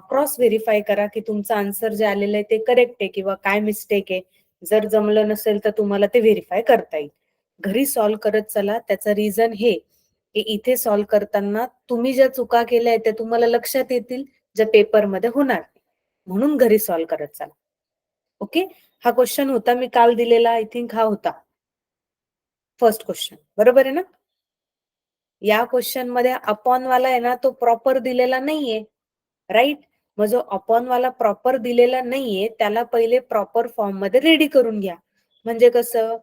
Cross verify करा की तुमचं आन्सर जे आलेलं आहे ते करेक्ट आहे किंवा काय मिस्टेक आहे. जर जमलं नसेल तर तुम्हाला ते व्हेरीफाय करता येईल. घरी सॉल्व्ह करत चला. त्याचं रिझन हे की इथे सॉल्व्ह करताना तुम्ही ज्या चुका केल्या आहेत त्या तुम्हाला लक्षात येतील, ज्या पेपरमध्ये होणार नाही. म्हणून घरी सॉल्व्ह करत चला. ओके. हा क्वेश्चन होता मी काल दिलेला, आय थिंक हा होता फर्स्ट क्वेश्चन. बरोबर आहे ना? या क्वेश्चन मध्ये अपॉन वाला आहे ना तो प्रॉपर दिलेला नाहीये, राईट? मग जो अपॉन वाला प्रॉपर दिलेला नाहीये त्याला पहिले प्रॉपर फॉर्म मध्ये रेडी करून घ्या. म्हणजे कसं,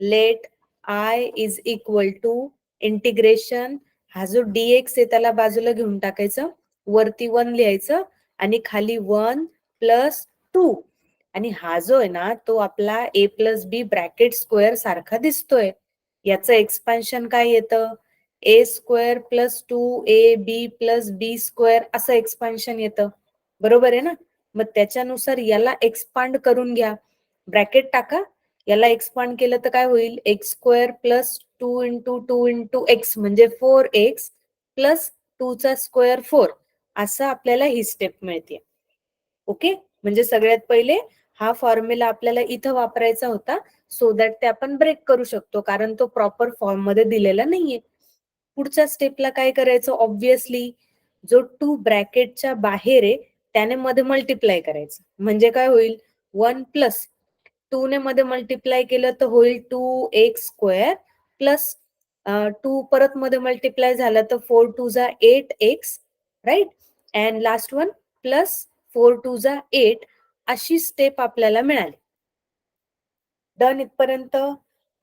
let I is equal to integration, हा जो dx आहे त्याला बाजूला घेऊन टाकायचं, वरती 1 लिहायचं आणि खाली 1 प्लस 2, आणि हा जो आहे ना तो आपला a plus B bracket square सारखा दिसतोय. याचं एक्सपान्शन काय येतं, a square plus 2ab plus B square असं एक्सपान्शन येतं. बरोबर आहे ना? मग त्याच्यानुसार याला एक्सपांड करून घ्या, ब्रॅकेट टाका. याला एक्सपांड केलं तर काय होईल, x square plus 2 into 2 into x म्हणजे 4x प्लस 2 चा स्क्वेअर 4, असं आपल्याला ही स्टेप मिळते. ओके. म्हणजे सगळ्यात पहिले हा फॉर्म्युला आपल्याला इथं वापरायचा होता, सो दॅट ते आपण ब्रेक करू शकतो, कारण तो प्रॉपर फॉर्म मध्ये दिलेला नाहीये. पुढच्या स्टेपला काय करायचं, ऑब्व्हियसली जो 2 ब्रॅकेटच्या बाहेर आहे त्याने मध्ये मल्टिप्लाय करायचं. म्हणजे काय होईल, 1 प्लस 2 ने मध्ये मल्टिप्लाय केलं तर होईल 2x स्क्वेअर प्लस 2 परत मध्ये मल्टिप्लाय झालं तर 4 2 जा 8x, right? And last one plus 4 2 जा 8, अशी स्टेप आपल्याला मिळाली. डन इथपर्यंत.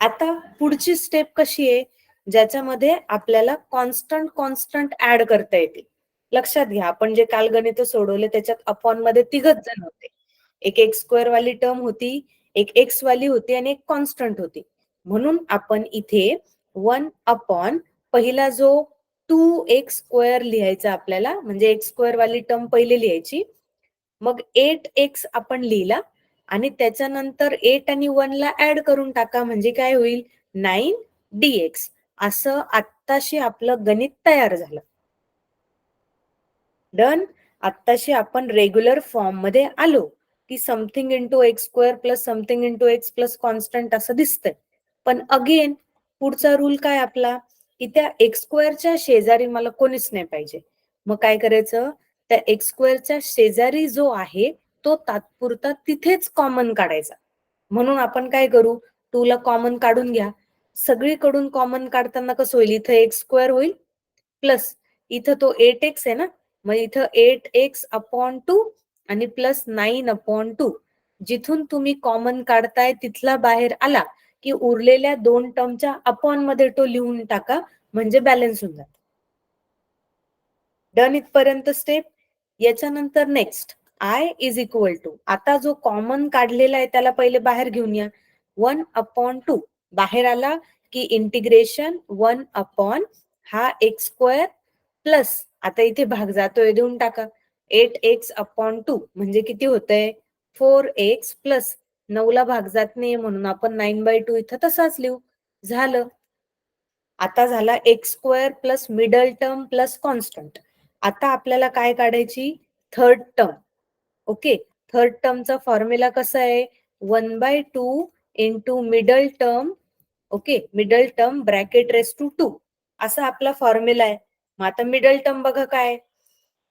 आता पुढची स्टेप कशी आहे, ज्याच्यामध्ये आपल्याला कॉन्स्टंट ऍड करता येतील. लक्षात घ्या, आपण जे काल गणित सोडवले त्याच्यात अपॉन मध्ये तिघच जण होते. एक एक्स स्क्वेअर वाली टर्म होती, एक एक्स वाली होती आणि एक कॉन्स्टंट होती. म्हणून आपण इथे 1 अपॉन पहिला जो 2x स्क्वेअर लिहायचा आपल्याला, म्हणजे एक्स स्क्वेअर वाली टर्म पहिले लिहायची, मग 8x आपण लिहिला आणि त्याच्यानंतर 8 आणि 1 ला ऍड करून टाका, म्हणजे काय होईल, 9dx. असं आत्ताशी आपलं गणित तयार झालं. डन. आत्ताशी आपण रेग्युलर फॉर्म मध्ये आलो की something into x square plus something into x plus constant असं दिसतंय. पण अगेन पुढचा रूल काय आपला, की त्या एक्स स्क्वेअरच्या शेजारी मला कोणीच नाही पाहिजे. मग काय करायचं, त्या एक्स स्क्वेअरच्या शेजारी जो आहे तो तात्पुरता तिथेच कॉमन काढायचा. म्हणून आपण काय करू, 2 ला कॉमन काढून घ्या. सगळीकडून कॉमन काढताना कसं होईल, इथं एक्स स्क्वेअर होईल प्लस इथं तो 8x आहे ना, मग इथं 8x अपॉन 2 आणि प्लस 9 अपॉन 2. जिथून तुम्ही कॉमन काढताय तिथला बाहेर आला की उरलेल्या 2 टर्मच्या अपॉन मध्ये तो लिहून टाका, म्हणजे बॅलन्स होऊन जात. डन इथपर्यंत स्टेप. याच्यानंतर next I is equal to, आता जो कॉमन काढलेला आहे त्याला पहिले बाहेर घेऊन या. 1 अपॉन 2 बाहेर आला की इंटिग्रेशन 1 अपॉन हा एक्स स्क्वेअर प्लस, आता इथे भाग जातोय देऊन टाका, 8x अपॉन 2 म्हणजे किती होतंय, 4x प्लस 9 ला भाग जात नाही म्हणून आपण 9/2 इथं तसाच लिहू. झालं. आता झाला x square plus middle term plus constant. आता आपल्याला काय काढायची, थर्ड टर्म. ओके. थर्ड टर्मचा फॉर्म्युला कसा आहे, 1/2 into middle term, okay, middle term bracket raise to 2, असा आपला फॉर्म्युला आहे. मग आता मिडल टर्म बघा काय,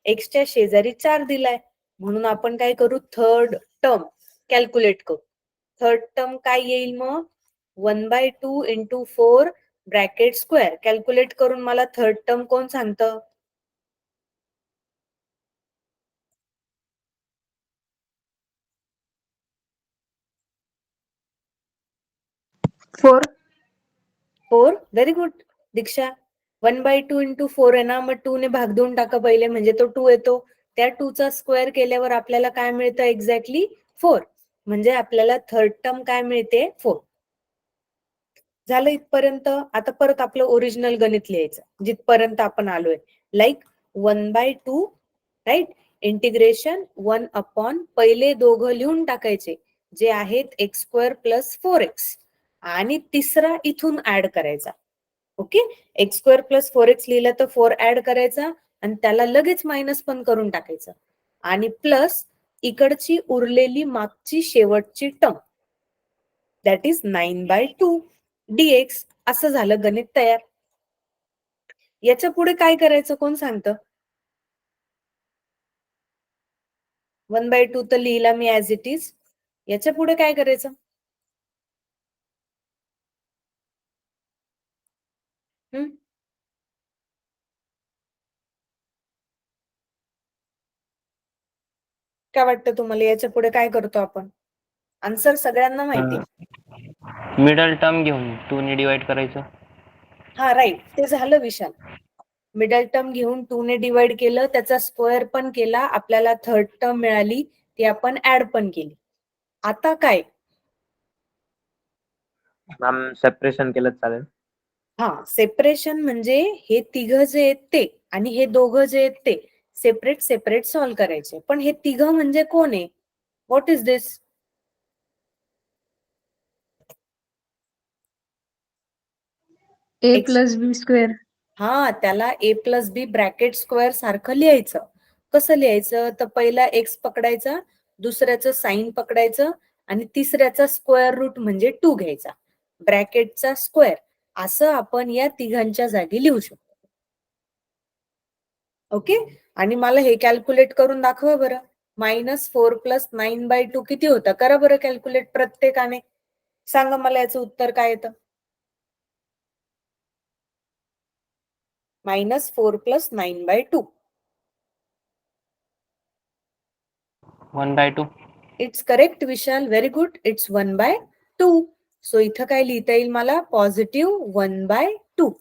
एक्सच्या शेजारी 4 दिलाय, म्हणून आपण काय करू, थर्ड टर्म कॅल्क्युलेट करू. थर्ड टर्म काय येईल मग, 1/2 इंटू 4 ब्रॅकेट स्क्वेअर. कॅल्क्युलेट करून मला थर्ड टर्म कोण सांगतं, 4. व्हेरी गुड दीक्षा. 1/2 इंटू 4 आहे ना, मग 2 ने भाग देऊन टाका पहिले, म्हणजे तो 2 येतो. त्या 2 चा स्क्वेअर केल्यावर आपल्याला काय मिळतं, एक्झॅक्टली 4. म्हणजे आपल्याला थर्ड टर्म काय मिळते, 4. झालं इथपर्यंत. आता परत आपलं ओरिजिनल गणित लिहायचं जिथपर्यंत आपण आलोय. लाईक 1/2, राईट, इंटिग्रेशन 1 अपॉन पहिले दोघं लिहून टाकायचे जे आहेत एक्स स्क्वेअर प्लस 4x, आणि तिसरा इथून ऍड करायचा. Okay. X square plus 4x लिहिलं तर 4 ऍड करायचा आणि त्याला लगेच मायनस पण करून टाकायचं. आणि प्लस इकडची उरलेली मागची शेवटची टर्म, दॅट इज 9/2 dx. असं झालं गणित तयार. याच्या पुढे काय करायचं कोण सांगतं? 1/2 तर लिहिला मी ऍज इट इज. याच्या पुढे काय करायचं? काय वाटतं तुम्हाला याच्या पुढे काय करतो आपण? आन्सर सगळ्यांना माहिती. मिडल टर्म घेऊन 2 ने डिवाइड करायचं. हा राईट, ते झालं विशाल. मिडल टर्म घेऊन 2 ने डिवाइड केलं, त्याचा स्क्वेअर पण केला, आपल्याला थर्ड टर्म मिळाली, ती आपण ऍड पण केली. आता काय? मॅम सेपरेशन केलं चालेल. हा, सेपरेशन म्हणजे हे तिघ जे आहेत ते आणि हे दोघं जे आहेत ते सेपरेट सेपरेट सॉल्व्ह करायचे. पण हे तिघ म्हणजे कोण आहे? What is this? A plus B square. हा, त्याला A plus B bracket square सारखं लिहायचं. कसं लिहायचं? तर पहिला एक्स पकडायचा, दुसऱ्याचं साइन पकडायचं आणि तिसऱ्याचा स्क्वेअर रूट म्हणजे 2 घ्यायचा, ब्रॅकेटचा स्क्वेअर. असं आपण या तिघांच्या जागी लिहू शकतो. ओके, आणि मला हे कॅल्क्युलेट करून दाखवा बरं. -4 + 9/2 किती होतं? करा बरं कॅल्क्युलेट प्रत्येकाने. सांगा मला याचं उत्तर काय येतं? -4 + 9/2. 1/2. It's correct Vishal, very good. It's 1/2. So इथं काय लिहिता येईल मला? +1/2.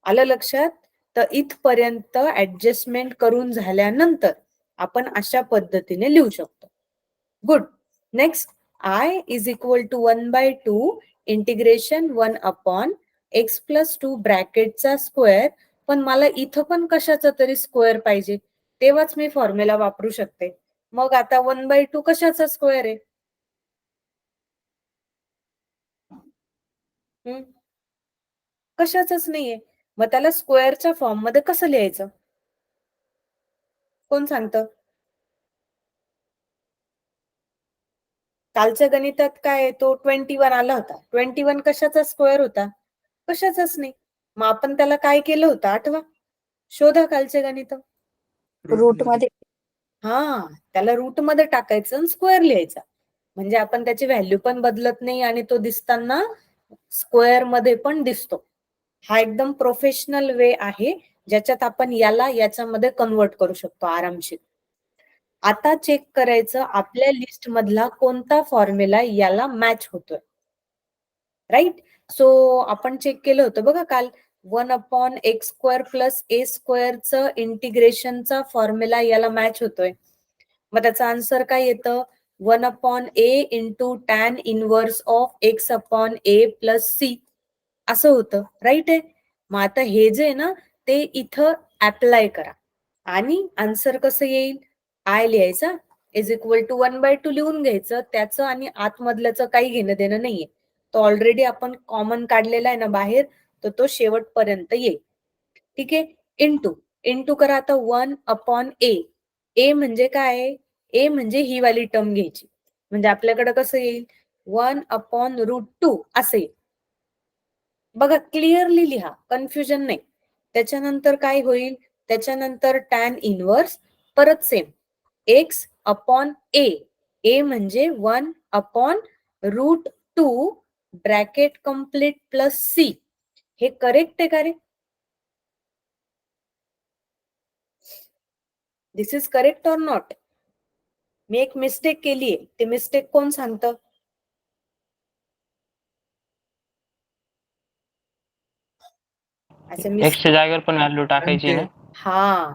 आलं लक्षात? तर इथपर्यंत ऍडजस्टमेंट करून झाल्यानंतर आपण अशा पद्धतीने लिहू शकतो. Good. Next, I is equal to 1/2 integration 1/x + 2 ब्रॅकेटचा स्क्वेअर. पण मला इथं पण कशाचा तरी स्क्वेअर पाहिजे, तेव्हाच मी फॉर्म्युला वापरू शकते. मग आता 1/2 कशाचा स्क्वेअर आहे? कशाचंच नाहीये. मग त्याला स्क्वेअरच्या फॉर्म मध्ये कसं लिहायचं? कोण सांगतं? कालच्या गणितात काय तो 21 आला होता. 21 कशाचा स्क्वेअर होता? कशाचाच नाही. मग आपण त्याला काय केलं होतं आठवा? शोधा कालचे गणित. रूट मध्ये. हा, त्याला रूट मध्ये टाकायचं आणि स्क्वेअर लिहायचा. म्हणजे आपण त्याची व्हॅल्यू पण बदलत नाही आणि तो दिसताना स्क्वेअर मध्ये पण दिसतो. हा एकदम प्रोफेशनल वे आहे, ज्याच्यात आपण याला याच्यामध्ये कन्वर्ट करू शकतो आरामशीर. आता चेक करायचं आपल्या लिस्ट मधला कोणता फॉर्म्युला याला मॅच होतोय. राईट. सो आपण चेक केलं होतं बघा काल, 1/x² + a² इंटिग्रेशनचा फॉर्म्युला याला मॅच होतोय. मग त्याचा आन्सर काय येतं? 1/a × tan inverse of x/a + c असं होतं. राईट आहे. मग आता हे जे ना ते इथं अप्लाय करा आणि आन्सर कसं येईल? आय लिहायचा इज इक्वल टू 1/2 लिहून घ्यायचं. त्याचं आणि आतमधल्याचं काही घेणं देणं नाहीये. तो ऑलरेडी आपण कॉमन काढलेला आहे ना बाहेर, तर तो शेवटपर्यंत येईल. ठीक आहे. इंटू करा आता 1/a. ए म्हणजे काय? ए म्हणजे ही वाली टर्म घ्यायची. म्हणजे आपल्याकडे कसं येईल? 1/√2 असं येईल. बघा क्लिअरली लिहा, कन्फ्युजन नाही. त्याच्यानंतर काय होईल? त्याच्यानंतर टॅन इनवर्स, परत सेम x/a. ए म्हणजे 1/√2 ब्रॅकेट कम्प्लीट प्लस सी. हे करेक्ट आहे का रे? दिस इज करेक्ट ऑर नॉट? मी एक मिस्टेक केलीये, ते मिस्टेक कोण सांगतं? एक्स च्या जागेवर पण व्हॅल्यू टाकायची ना? हा,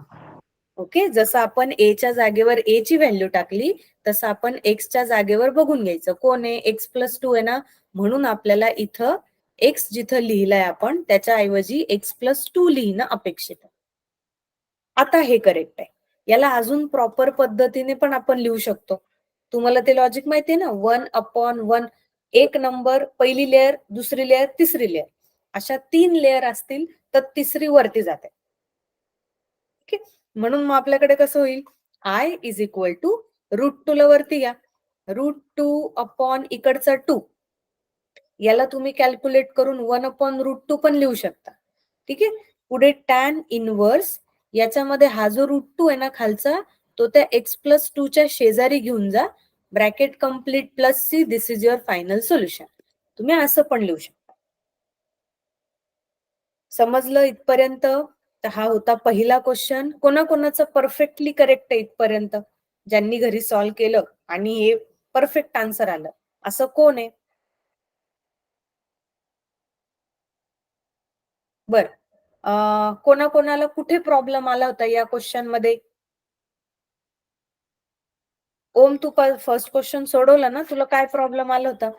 ओके. जसं आपण ए च्या जागेवर ए ची व्हॅल्यू टाकली, तसं आपण एक्स च्या जागेवर बघून घ्यायचं. कोण आहे? x+2 आहे ना, म्हणून आपल्याला इथं एक्स जिथं लिहिलंय आपण त्याच्या ऐवजी x+2 लिहिणं अपेक्षित आहे. आता हे करेक्ट आहे. याला अजून प्रॉपर पद्धतीने पण आपण लिहू शकतो. तुम्हाला ते लॉजिक माहितीये ना? 1/1. एक नंबर, पहिली लेअर, दुसरी लेअर, तिसरी लेअर, अशा 3 लेअर असतील तर तिसरी वरती जाते. म्हणून मग आपल्याकडे कसं होईल? आय इज इक्वल टू √2 ला वरती घ्या, √2 अपॉन इकडचा 2, याला तुम्ही कॅल्क्युलेट करून 1/√2 पण लिहू शकता. ठीक आहे. पुढे टॅन इनवर्स, याच्यामध्ये हा जो √2 आहे ना खालचा, तो त्या x+2 च्या शेजारी घेऊन जा, bracket complete plus C, this is your final solution. तुम्ही असं पण लिहू शकता. समजलं इथपर्यंत? तर हा होता पहिला क्वेश्चन. कोणाकोणाचं परफेक्टली करेक्ट आहे इथपर्यंत, ज्यांनी घरी सॉल्व्ह केलं आणि हे परफेक्ट आन्सर आलं, असं कोण आहे? बर, कोणाकोणाला कुठे प्रॉब्लेम आला होता या क्वेश्चन मध्ये? ओम, तू फर्स्ट क्वेश्चन सोडवला ना, तुला काय प्रॉब्लेम आला होता?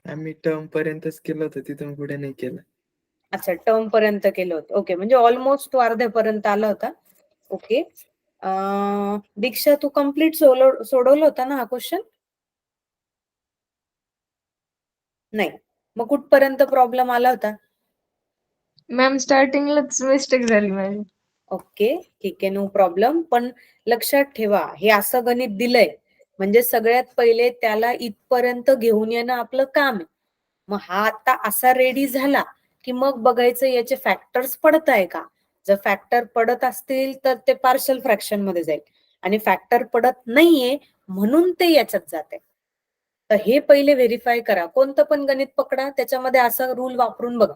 आम्ही टर्म पर्यंतच केलं होतं, तिथून पुढे नाही केलं. अच्छा, टर्म पर्यंत केलं होतं. ओके, म्हणजे ऑलमोस्ट तू अर्ध्यापर्यंत आला होता. ओके. दीक्षा, तू कम्प्लीट सोडवलं होता ना हा क्वेश्चन? नाही. मग कुठपर्यंत प्रॉब्लेम आला होता? मॅम स्टार्टिंगलाच मिस्टेक झाली माझी. ओके, ठीक आहे, नो प्रॉब्लेम. पण लक्षात ठेवा, हे असं गणित दिलंय म्हणजे सगळ्यात पहिले त्याला इथपर्यंत घेऊन येणं आपलं काम आहे. मग हा आता असा रेडी झाला की मग बघायचं याचे फॅक्टर्स पडत आहे का. जर फॅक्टर पडत असतील तर ते पार्शल फ्रॅक्शन मध्ये जाईल, आणि फॅक्टर पडत नाहीये म्हणून ते याच्यात जाते. तर हे पहिले व्हेरीफाय करा. कोणतं पण गणित पकडा, त्याच्यामध्ये असा रूल वापरून बघा.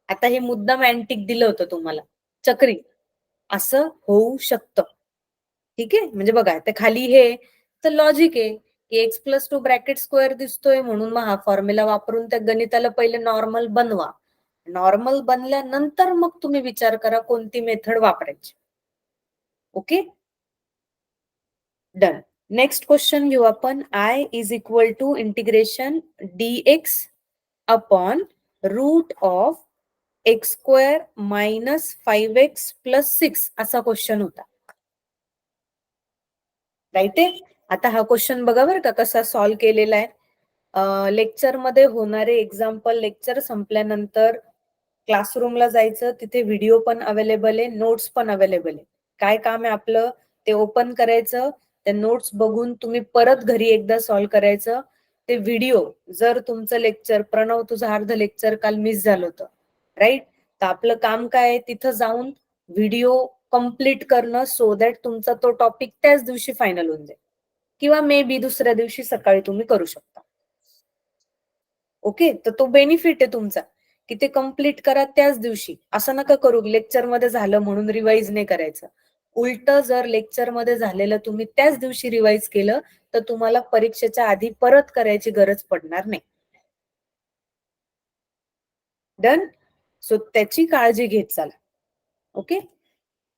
आता हे मुद्दाम अँटिक दिलं होतं तुम्हाला, चक्री, असं होऊ शकतं. ठीक आहे, म्हणजे बघा ते खाली हे तर लॉजिक आहे की x+2 ब्रॅकेट स्क्वेअर दिसतोय म्हणून मग हा फॉर्म्युला वापरून त्या गणिताला पहिले नॉर्मल बनवा. नॉर्मल बनल्यानंतर मग तुम्ही विचार करा कोणती मेथड वापरायची. Okay, done. नेक्स्ट क्वेश्चन घेऊ आपण. I is equal to integration dx upon √(x² - 5x + 6) असा क्वेश्चन होता. राईट आहे. आता हा क्वेश्चन बघा बरं का कसा सॉल्व्ह केलेला आहे. लेक्चर मध्ये होणारे एक्झाम्पल लेक्चर संपल्यानंतर क्लासरूमला जायचं, तिथे व्हिडिओ पण अवेलेबल आहे, नोट्स पण अवेलेबल आहे. काय काम आहे आपलं, ते ओपन करायचं, त्या नोट्स बघून तुम्ही परत घरी एकदा सॉल्व्ह करायचं. ते व्हिडिओ, जर तुमचं लेक्चर, प्रणव तुझं अर्ध लेक्चर काल मिस झालं होतं, राईट, तर आपलं काम काय आहे, तिथं जाऊन व्हिडिओ कम्प्लीट करणं, सो दॅट तुमचा तो टॉपिक त्याच दिवशी फायनल होऊन जाईल, किंवा मे बी दुसऱ्या दिवशी सकाळी तुम्ही करू शकता. ओके, तर तो बेनिफिट आहे तुमचा की ते कम्प्लीट करा त्याच दिवशी. असं नका करू लेक्चर मध्ये झालं म्हणून रिवाइज नाही करायचं. उलट, जर लेक्चर मध्ये झालेलं तुम्ही त्याच दिवशी रिवाइज केलं तर तुम्हाला परीक्षेच्या आधी परत करायची गरज पडणार नाही. डन. सो त्याची काळजी घेत चला. ओके,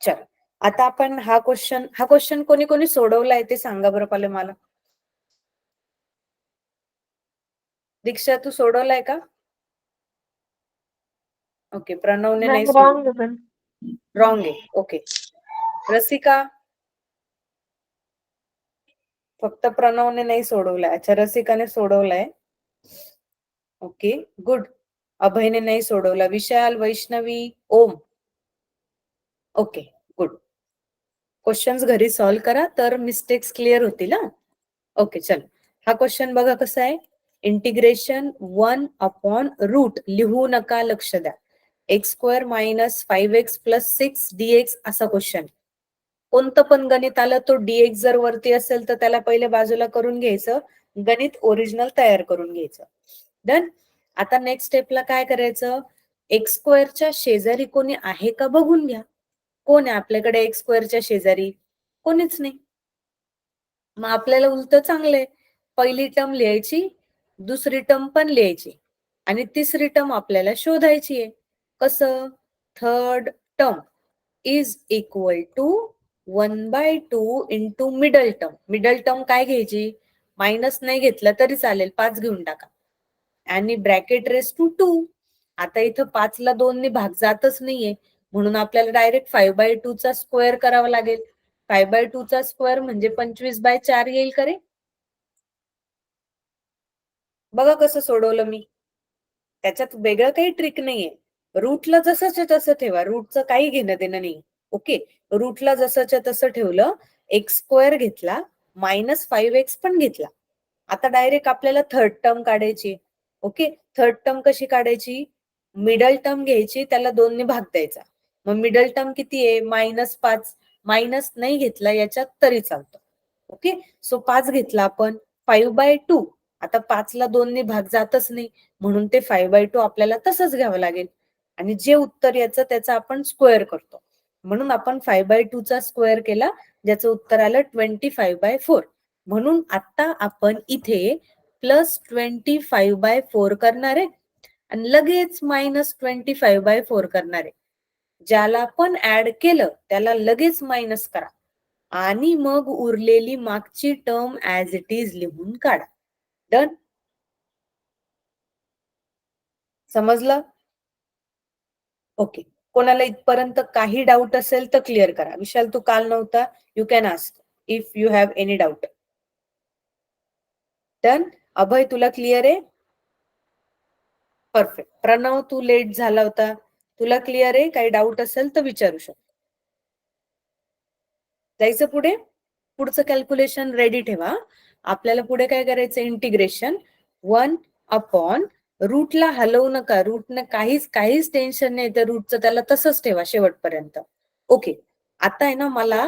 चल. आता आपण हा क्वेश्चन कोणी कोणी सोडवलाय ते सांगा बरं पहिले मला. दीक्षा, तू सोडवलाय का? ओके, प्रणवने नाही सोडवलं. रॉंग आहे. ओके, रसिका, फक्त प्रणवने नाही सोडवलाय. अच्छा, रसिकाने सोडवलाय. Okay, good. अभयने नाही सोडवला. Vishal, Vaishnavi, Om. Okay, good. Questions घरी सॉल्व्ह करा तर मिस्टेक्स क्लिअर होतील. हा, ओके, चल. हा क्वेश्चन बघा कसा आहे. इंटिग्रेशन 1/√, लिहू नका, लक्ष द्या, x² - 5x + 6 dx असा क्वेश्चन. कोणतं पण गणित आलं तो dx जर वरती असेल तर त्याला पहिले बाजूला करून घ्यायचं, गणित ओरिजिनल तयार करून घ्यायचं. डन. आता नेक्स्ट स्टेपला काय करायचं, x² च्या शेजारी कोणी आहे का बघून घ्या. कोण आहे आपल्याकडे x² च्या शेजारी? कोणीच नाही. मग आपल्याला उलट चांगलंय, पहिली टर्म लिहायची, दुसरी टर्म पण लिहायची, आणि तिसरी टर्म आपल्याला शोधायची आहे. कसं? Third term is equal to 1/2 into middle term. Middle term काय घ्यायची? मायनस नाही घेतला तरी चालेल, 5 घेऊन टाका, आणि ब्रॅकेट रेस टू 2. आता इथं 5 ला 2 ने भाग जातच नाहीये म्हणून आपल्याला डायरेक्ट 5/2 चा स्क्वेअर करावा लागेल. 5/2 चा स्क्वेअर म्हणजे 25/4 येईल करे. बघा कसं सोडवलं मी, त्याच्यात वेगळं काही ट्रिक नाहीये. रूटला जसंच्या तसं ठेवा, रूटचं काही घेणं देणं नाही. ओके, रूटला जसंच्या तसं ठेवलं, एक्स स्क्वेअर घेतला, -5x पण घेतला. आता डायरेक्ट आपल्याला थर्ड टर्म काढायची. ओके, थर्ड टर्म कशी काढायची? मिडल टर्म घ्यायची, त्याला 2 ने भाग द्यायचा. मग मिडल टर्म किती आहे? -5. मायनस नाही घेतला याच्यात तरी चालतं. ओके, सो 5 घेतला आपण, 5/2. आता 5ला 2 ने भाग जातच नाही, म्हणून ते 5/2 आपल्याला तसंच घ्यावं लागेल. आणि जे उत्तर याचं त्याचा आपण स्क्वेअर करतो. म्हणून आपण 5/2 चा स्क्वेअर केला, ज्याचं उत्तर आलं 25/4. म्हणून आता आपण इथे +25/4 करणार आहे आणि लगेच -25/4 करणार आहे. ज्याला पण ऍड केलं त्याला लगेच मायनस करा आणि मग उरलेली मागची टर्म ऍज इट इज लिहून काढा. डन? समजलं? ओके, कोणाला इथपर्यंत काही डाऊट असेल तर क्लिअर करा. विशाल, तू काल नव्हता, you can ask if you have any doubt. Done? Abhay, तुला क्लिअर आहे? परफेक्ट. प्रणव, तू लेट झाला होता, तुला क्लिअर आहे? काही डाऊट असेल तर विचारू शकतो. जायचं पुढे? पुढचं कॅल्क्युलेशन रेडी ठेवा. आपल्याला पुढे काय करायचं? इंटिग्रेशन 1 रूटला हलवू नका. रूटनं काहीच टेन्शन नाही, त्या रूटचं त्याला तसंच ठेवा शेवटपर्यंत. ओके, आता आहे ना, मला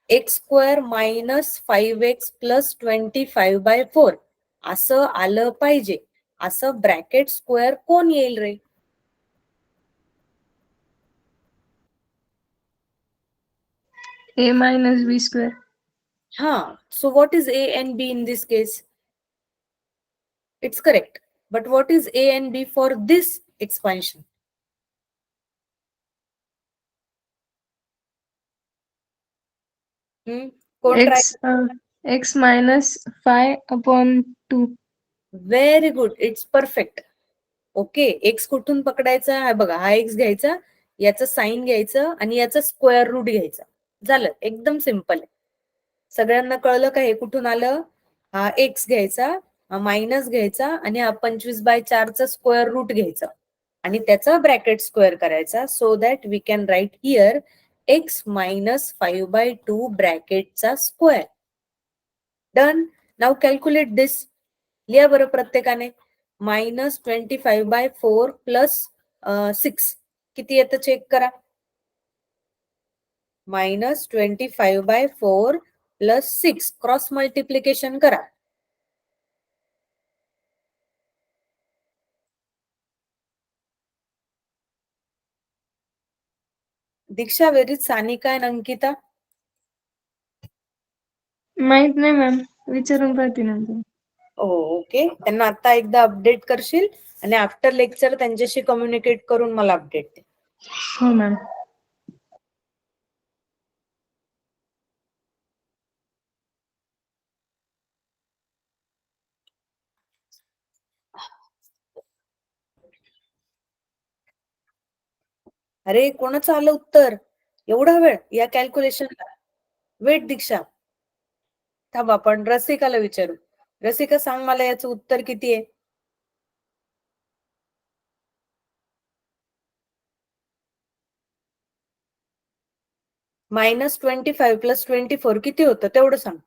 x² - 5x + 25/4 असं आलं पाहिजे. असं ब्रॅकेट स्क्वेअर कोण येईल रे? A minus B square. हा, so what is A and B in this case? It's correct. But what is A and B for this expansion? कोण try? X minus 5/2. Very good, it's perfect. Okay, x कुठून पकडायचा? हा बघा, हा x घ्यायचा, याचं sign घ्यायचं आणि याचं स्क्वेअर रूट घ्यायचं. झालं, एकदम सिंपल आहे. सगळ्यांना कळलं का हे कुठून आलं? हा एक्स घ्यायचा, हा मायनस घ्यायचा आणि हा 25/4चा स्क्वेअर रूट घ्यायचा आणि त्याचा ब्रॅकेट स्क्वेअर करायचा, so that we can write here x - 5/2 ब्रॅकेटचा square. Done? Now calculate this. लिहा बरं प्रत्येकाने. -25/4 + 6 किती येतं चेक करा. -25/4 + 6 क्रॉस मल्टिप्लिकेशन करा. दीक्षा, वेरीज सानिका आणि अंकिता? माहित नाही मॅम, विचारून पाहते नंतर. ओके, त्यांना आता एकदा अपडेट करशील आणि आफ्टर लेक्चर त्यांच्याशी कम्युनिकेट करून मला अपडेट दे. हो मॅम. अरे, कोणाचं आलं उत्तर? एवढा वेळ या कॅल्क्युलेशनला? वेट दीक्षा, थांब, आपण रसिकाला विचारू. रसिका, सांग मला याचं उत्तर किती आहे? -25 + 24 किती होतं तेवढं सांग.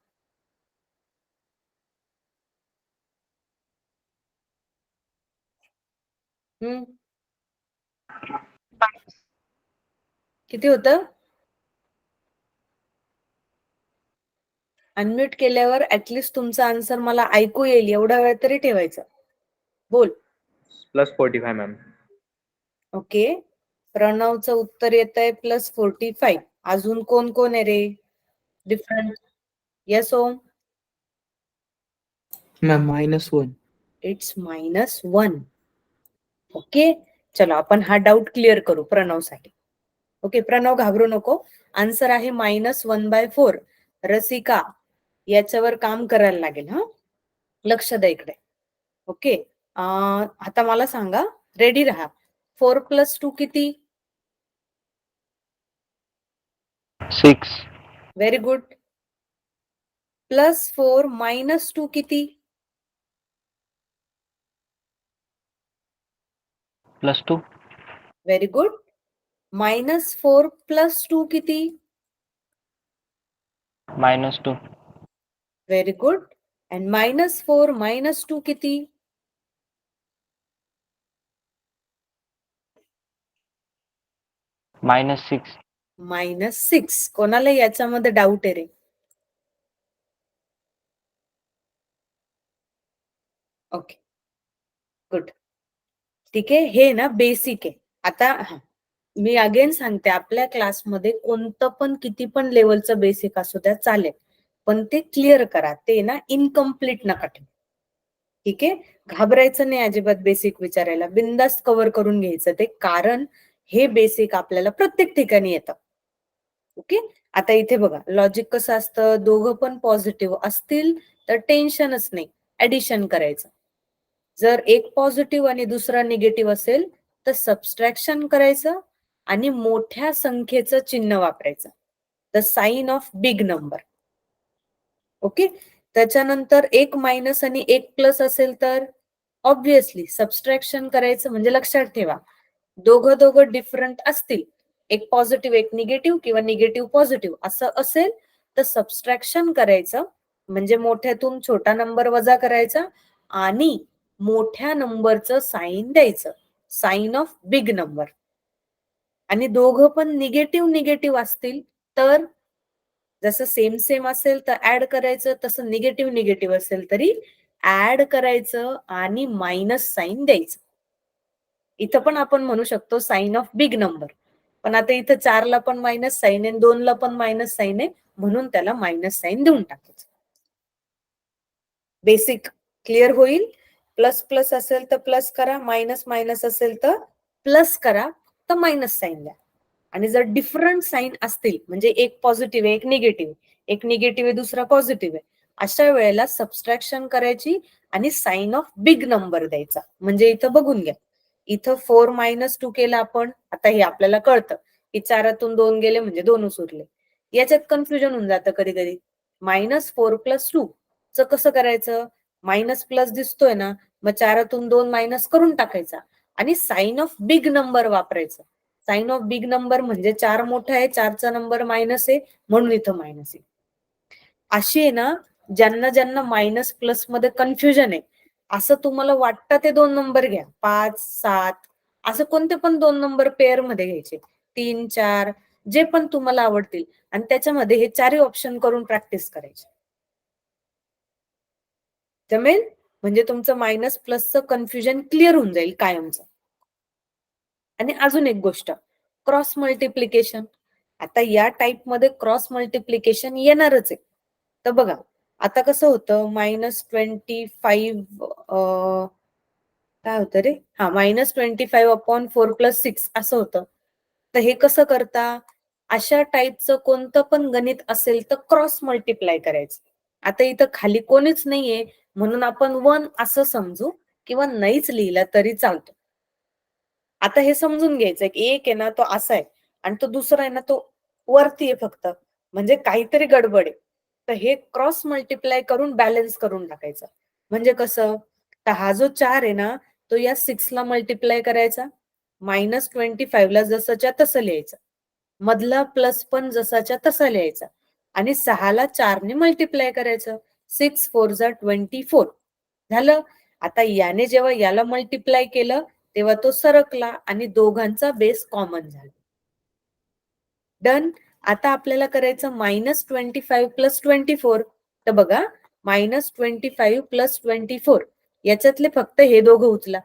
किती होतं? अनम्यूट केल्यावर ऍटलिस्ट तुमचा आन्सर मला ऐकू येईल एवढा वेळ तरी ठेवायचा. बोल. +45 मॅम. ओके, प्रणवचं उत्तर येत आहे +45. अजून कोण कोण आहे रे different? Yes Om. Ma'am -1. It's -1. Okay, चलो आपण हा डाऊट क्लिअर करू प्रणवसाठी. ओके, प्रणव घाबरू नको. आन्सर आहे -1/4. रसिका, याच्यावर काम करायला लागेल. हा, लक्ष द्या इकडे. ओके, आता मला सांगा, रेडी राहा. 4 + 2 किती? 6. Very good. +4 - 2 किती? +2. Very good. -4 + 2 किती? -2. Very good. अँड -4 - 2 किती? -6. -6. कोणाला याच्यामध्ये डाऊट आहे रे? Okay, good. ठीक आहे, हे ना बेसिक आहे. आता मी अगेन सांगते, आपल्या क्लासमध्ये कोणतं पण किती पण लेवलचं बेसिक असू द्या चालेल, पण ते क्लिअर करा. ते ना इनकम्प्लीट नका ठेवू. ठीक आहे, घाबरायचं नाही अजिबात बेसिक विचारायला, बिंदास्त कव्हर करून घ्यायचं ते, कारण हे बेसिक आपल्याला प्रत्येक ठिकाणी येतं. ओके, आता इथे बघा लॉजिक कसं असतं, दोघं पण पॉझिटिव्ह असतील तर टेन्शनच नाही, ऍडिशन करायचं. जर एक पॉझिटिव्ह आणि दुसरा निगेटिव्ह असेल तर सबस्ट्रॅक्शन करायचं आणि मोठ्या संख्येचं चिन्ह वापरायचं, the sign of big number. Okay, त्याच्यानंतर एक मायनस आणि एक प्लस असेल तर ऑब्विसली सबस्ट्रॅक्शन करायचं. म्हणजे लक्षात ठेवा, दोघं डिफरंट असतील, एक पॉझिटिव्ह एक निगेटिव्ह किंवा निगेटिव्ह पॉझिटिव्ह असं असेल तर सबस्ट्रॅक्शन करायचं, म्हणजे मोठ्यातून छोटा नंबर वजा करायचा आणि मोठ्या नंबरचं साइन द्यायचं, साइन ऑफ बिग नंबर. आणि दोघं पण निगेटिव्ह असतील तर जसं सेम असेल तर ऍड करायचं, तसं निगेटिव्ह असेल तरी ऍड करायचं आणि मायनस साइन द्यायचं. इथं पण आपण म्हणू शकतो साइन ऑफ बिग नंबर, पण आता इथं 4 ला पण मायनस साइन आहे, 2 ला पण मायनस साइन आहे, म्हणून त्याला मायनस साइन देऊन टाकायचं. बेसिक क्लिअर होईल. प्लस प्लस असेल तर प्लस करा, मायनस मायनस असेल तर प्लस करा, तर मायनस साइन द्या. आणि जर डिफरंट साइन असतील, म्हणजे एक पॉझिटिव्ह आहे एक निगेटिव्ह आहे दुसरा पॉझिटिव्ह आहे, अशा वेळेला सबस्ट्रॅक्शन करायची आणि साइन ऑफ बिग नंबर द्यायचा. म्हणजे इथं बघून घ्या, इथं 4 - 2 केलं आपण. आता हे आपल्याला कळतं की 4तून 2 गेले म्हणजे 2च उरले. याच्यात कन्फ्युजन होऊन जातं कधी कधी. -4 + 2 च कसं करायचं, मायनस प्लस दिसतोय ना, मग 4तून 2 मायनस करून टाकायचा आणि साइन ऑफ बिग नंबर वापरायचं. साइन ऑफ बिग नंबर म्हणजे 4 मोठा आहे, 4चा नंबर मायनस आहे, म्हणून इथं मायनस आहे. अशी आहे ना, ज्यांना ज्यांना मायनस प्लस मध्ये कन्फ्युजन आहे, असं तुम्हाला वाटतं ते 2 नंबर घ्या, 5, 7 असं कोणते पण 2 नंबर पेअर मध्ये घ्यायचे, 3, 4 जे पण तुम्हाला आवडतील, आणि त्याच्यामध्ये हे 4 ऑप्शन करून प्रॅक्टिस करायची. जमेल? म्हणजे तुमचं मायनस प्लसचं कन्फ्युजन क्लिअर होऊन जाईल कायमचं. आणि अजून एक गोष्ट, क्रॉस मल्टिप्लिकेशन. आता या टाइप मध्ये क्रॉस मल्टिप्लिकेशन येणारच आहे. तर बघा आता कसं होतं, -25 काय होतं रे, -25/4 + 6 असं होतं. तर हे कसं करता, अशा टाईपचं कोणतं पण गणित असेल तर क्रॉस मल्टिप्लाय करायचं. आता इथं खाली कोणीच नाहीये म्हणून आपण 1 असं समजू, किंवा नाहीच लिहिला तरी चालतो. आता हे समजून घ्यायचं की एक आहे ना तो असा आहे आणि तो दुसरा आहे ना तो वरती आहे फक्त, म्हणजे काहीतरी गडबड आहे. तर हे क्रॉस मल्टिप्लाय करून बॅलन्स करून टाकायचं. म्हणजे कसं, तर हा जो 4 आहे ना तो या 6 ला मल्टिप्लाय करायचा, -25 ला जसंच्या तसं लिहायचं, मधला प्लस पण जसाच्या तसा लिहायचा, आणि 6 ला 4 ने मल्टिप्लाय करायचं, 6 4 जा 24 झालं. आता याने जेव्हा याला मल्टिप्लाय केलं तेव्हा तो सरकला आणि दोघांचा बेस कॉमन झाला. डन. आता आपल्याला करायचं -25 + 24. तर बघा, -25 + 24 याच्यातले फक्त हे दोघं उचला,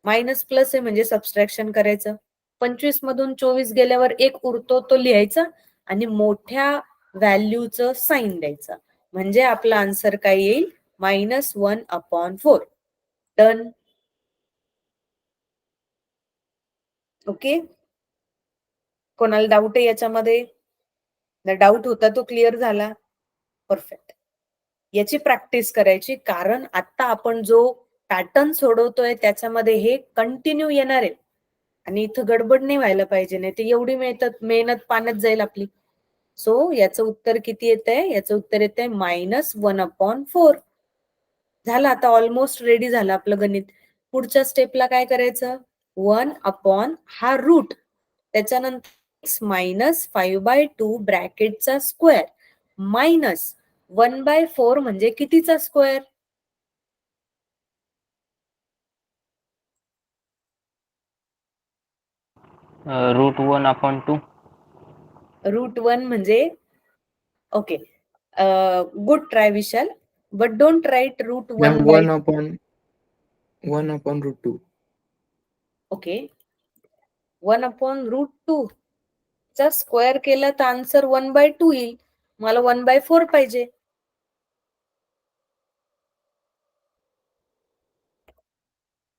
मायनस प्लस आहे म्हणजे सबस्ट्रॅक्शन करायचं. 25 मधून 24 गेल्यावर एक उरतो तो लिहायचा आणि मोठ्या व्हॅल्यूचं साइन द्यायचं, म्हणजे आपला आन्सर काय येईल, -1/4. डन. ओके, कोणाला डाऊट आहे याच्यामध्ये? डाऊट होता तो क्लिअर झाला. परफेक्ट. याची प्रॅक्टिस करायची, कारण आता आपण जो पॅटर्न सोडवतोय त्याच्यामध्ये हे कंटिन्यू येणार आहे आणि इथं गडबड नाही व्हायला पाहिजे, नाही ते एवढी मेहनत पाण्यात जाईल आपली. सो याचं उत्तर किती येत आहे, याचं उत्तर येत आहे -1/4. झालं, आता ऑलमोस्ट रेडी झालं आपलं गणित. पुढच्या स्टेपला काय करायचं, 1 अपॉन हा रूट, त्याच्यानंतर एक्स मायनस 5/2 ब्रॅकेटचा स्क्वेअर मायनस 1/4 म्हणजे कितीचा स्क्वेअर? √1/2. √1 म्हणजे okay, good try Vishal, but don't write √1 ma'am by 1/√2. Okay. 1/√2 चा स्क्वेअर केला तर आन्सर 1/2 येईल. मला 1/4 पाहिजे.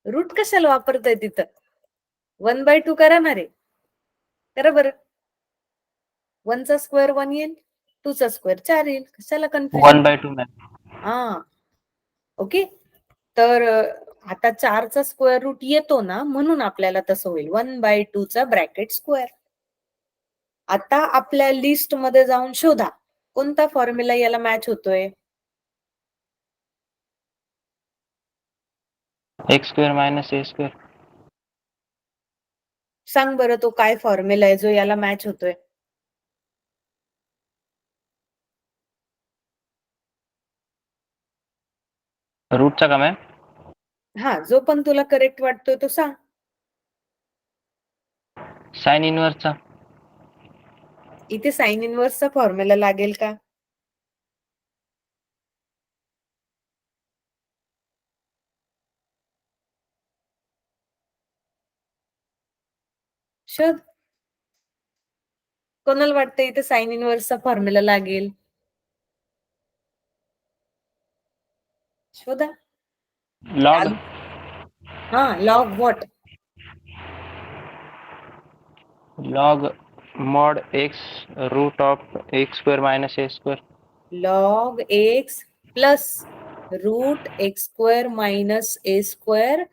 रूट कशाला वापरताय तिथं? 1/2 करा ना रे. करा बरं. 1 चा स्क्वेअर 1 येईल, 2 चा स्क्वेअर 4 येईल. कशाला कन्फ्युजन? 1/2 मॅम. हा, ओके. तर आता 4 चा स्क्वेअर रूट येतो ना, म्हणून आपल्याला तसं होईल 1/2 चा ब्रॅकेट स्क्वेअर. आता आपल्या लिस्ट मध्ये जाऊन शोधा कोणता फॉर्म्युला याला मॅच होतोय. x² - a². सांग बरं, तो काय फॉर्म्युला आहे जो याला मॅच होतोय? रूटचा का मॅम? हा, जो पण तुला करेक्ट वाटतोय तो सांग. साइन इनवर्सचा. इथे साइन इनवर्सचा फॉर्म्युला लागेल का? शोध. कोणाला वाटतं इथे साइन इनवर्सचा फॉर्म्युला लागेल? शोधा. लॉग. हा, log what? Log mod x √(x² - a²). Log X plus √(x² - a²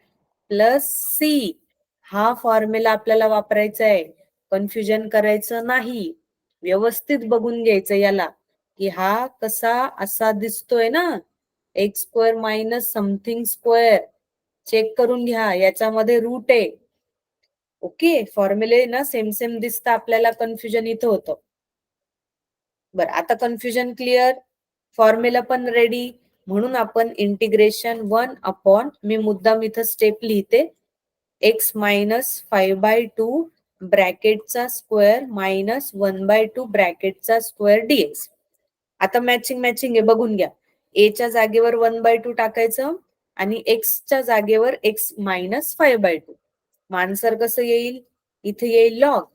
plus C. हा फॉर्म्युला आपल्याला वापरायचा आहे. कन्फ्युजन करायचं नाही. व्यवस्थित बघून घ्यायचं याला, की हा कसा असा दिसतोय ना, (x² - समथिंग स्क्वेअर). चेक करून घ्या, याच्यामध्ये रूट आहे. ओके, फॉर्म्युले ना सेम सेम दिसतं, आपल्याला कन्फ्युजन इथं होतं. बरं, आता कन्फ्युजन क्लिअर, फॉर्म्युला पण रेडी. म्हणून आपण इंटिग्रेशन 1 अपॉन, मी मुद्दाम इथं स्टेप लिहिते, x मायनस 5/2 ब्रॅकेटचा स्क्वेअर मायनस 1/2 ब्रॅकेटचा स्क्वेअर dx. आता मॅचिंग आहे, बघून घ्या. a च्या जागेवर 1/2 टाकायचं आणि x च्या जागेवर x मायनस 5/2. आन्सर कसं येईल? इथे येईल लॉग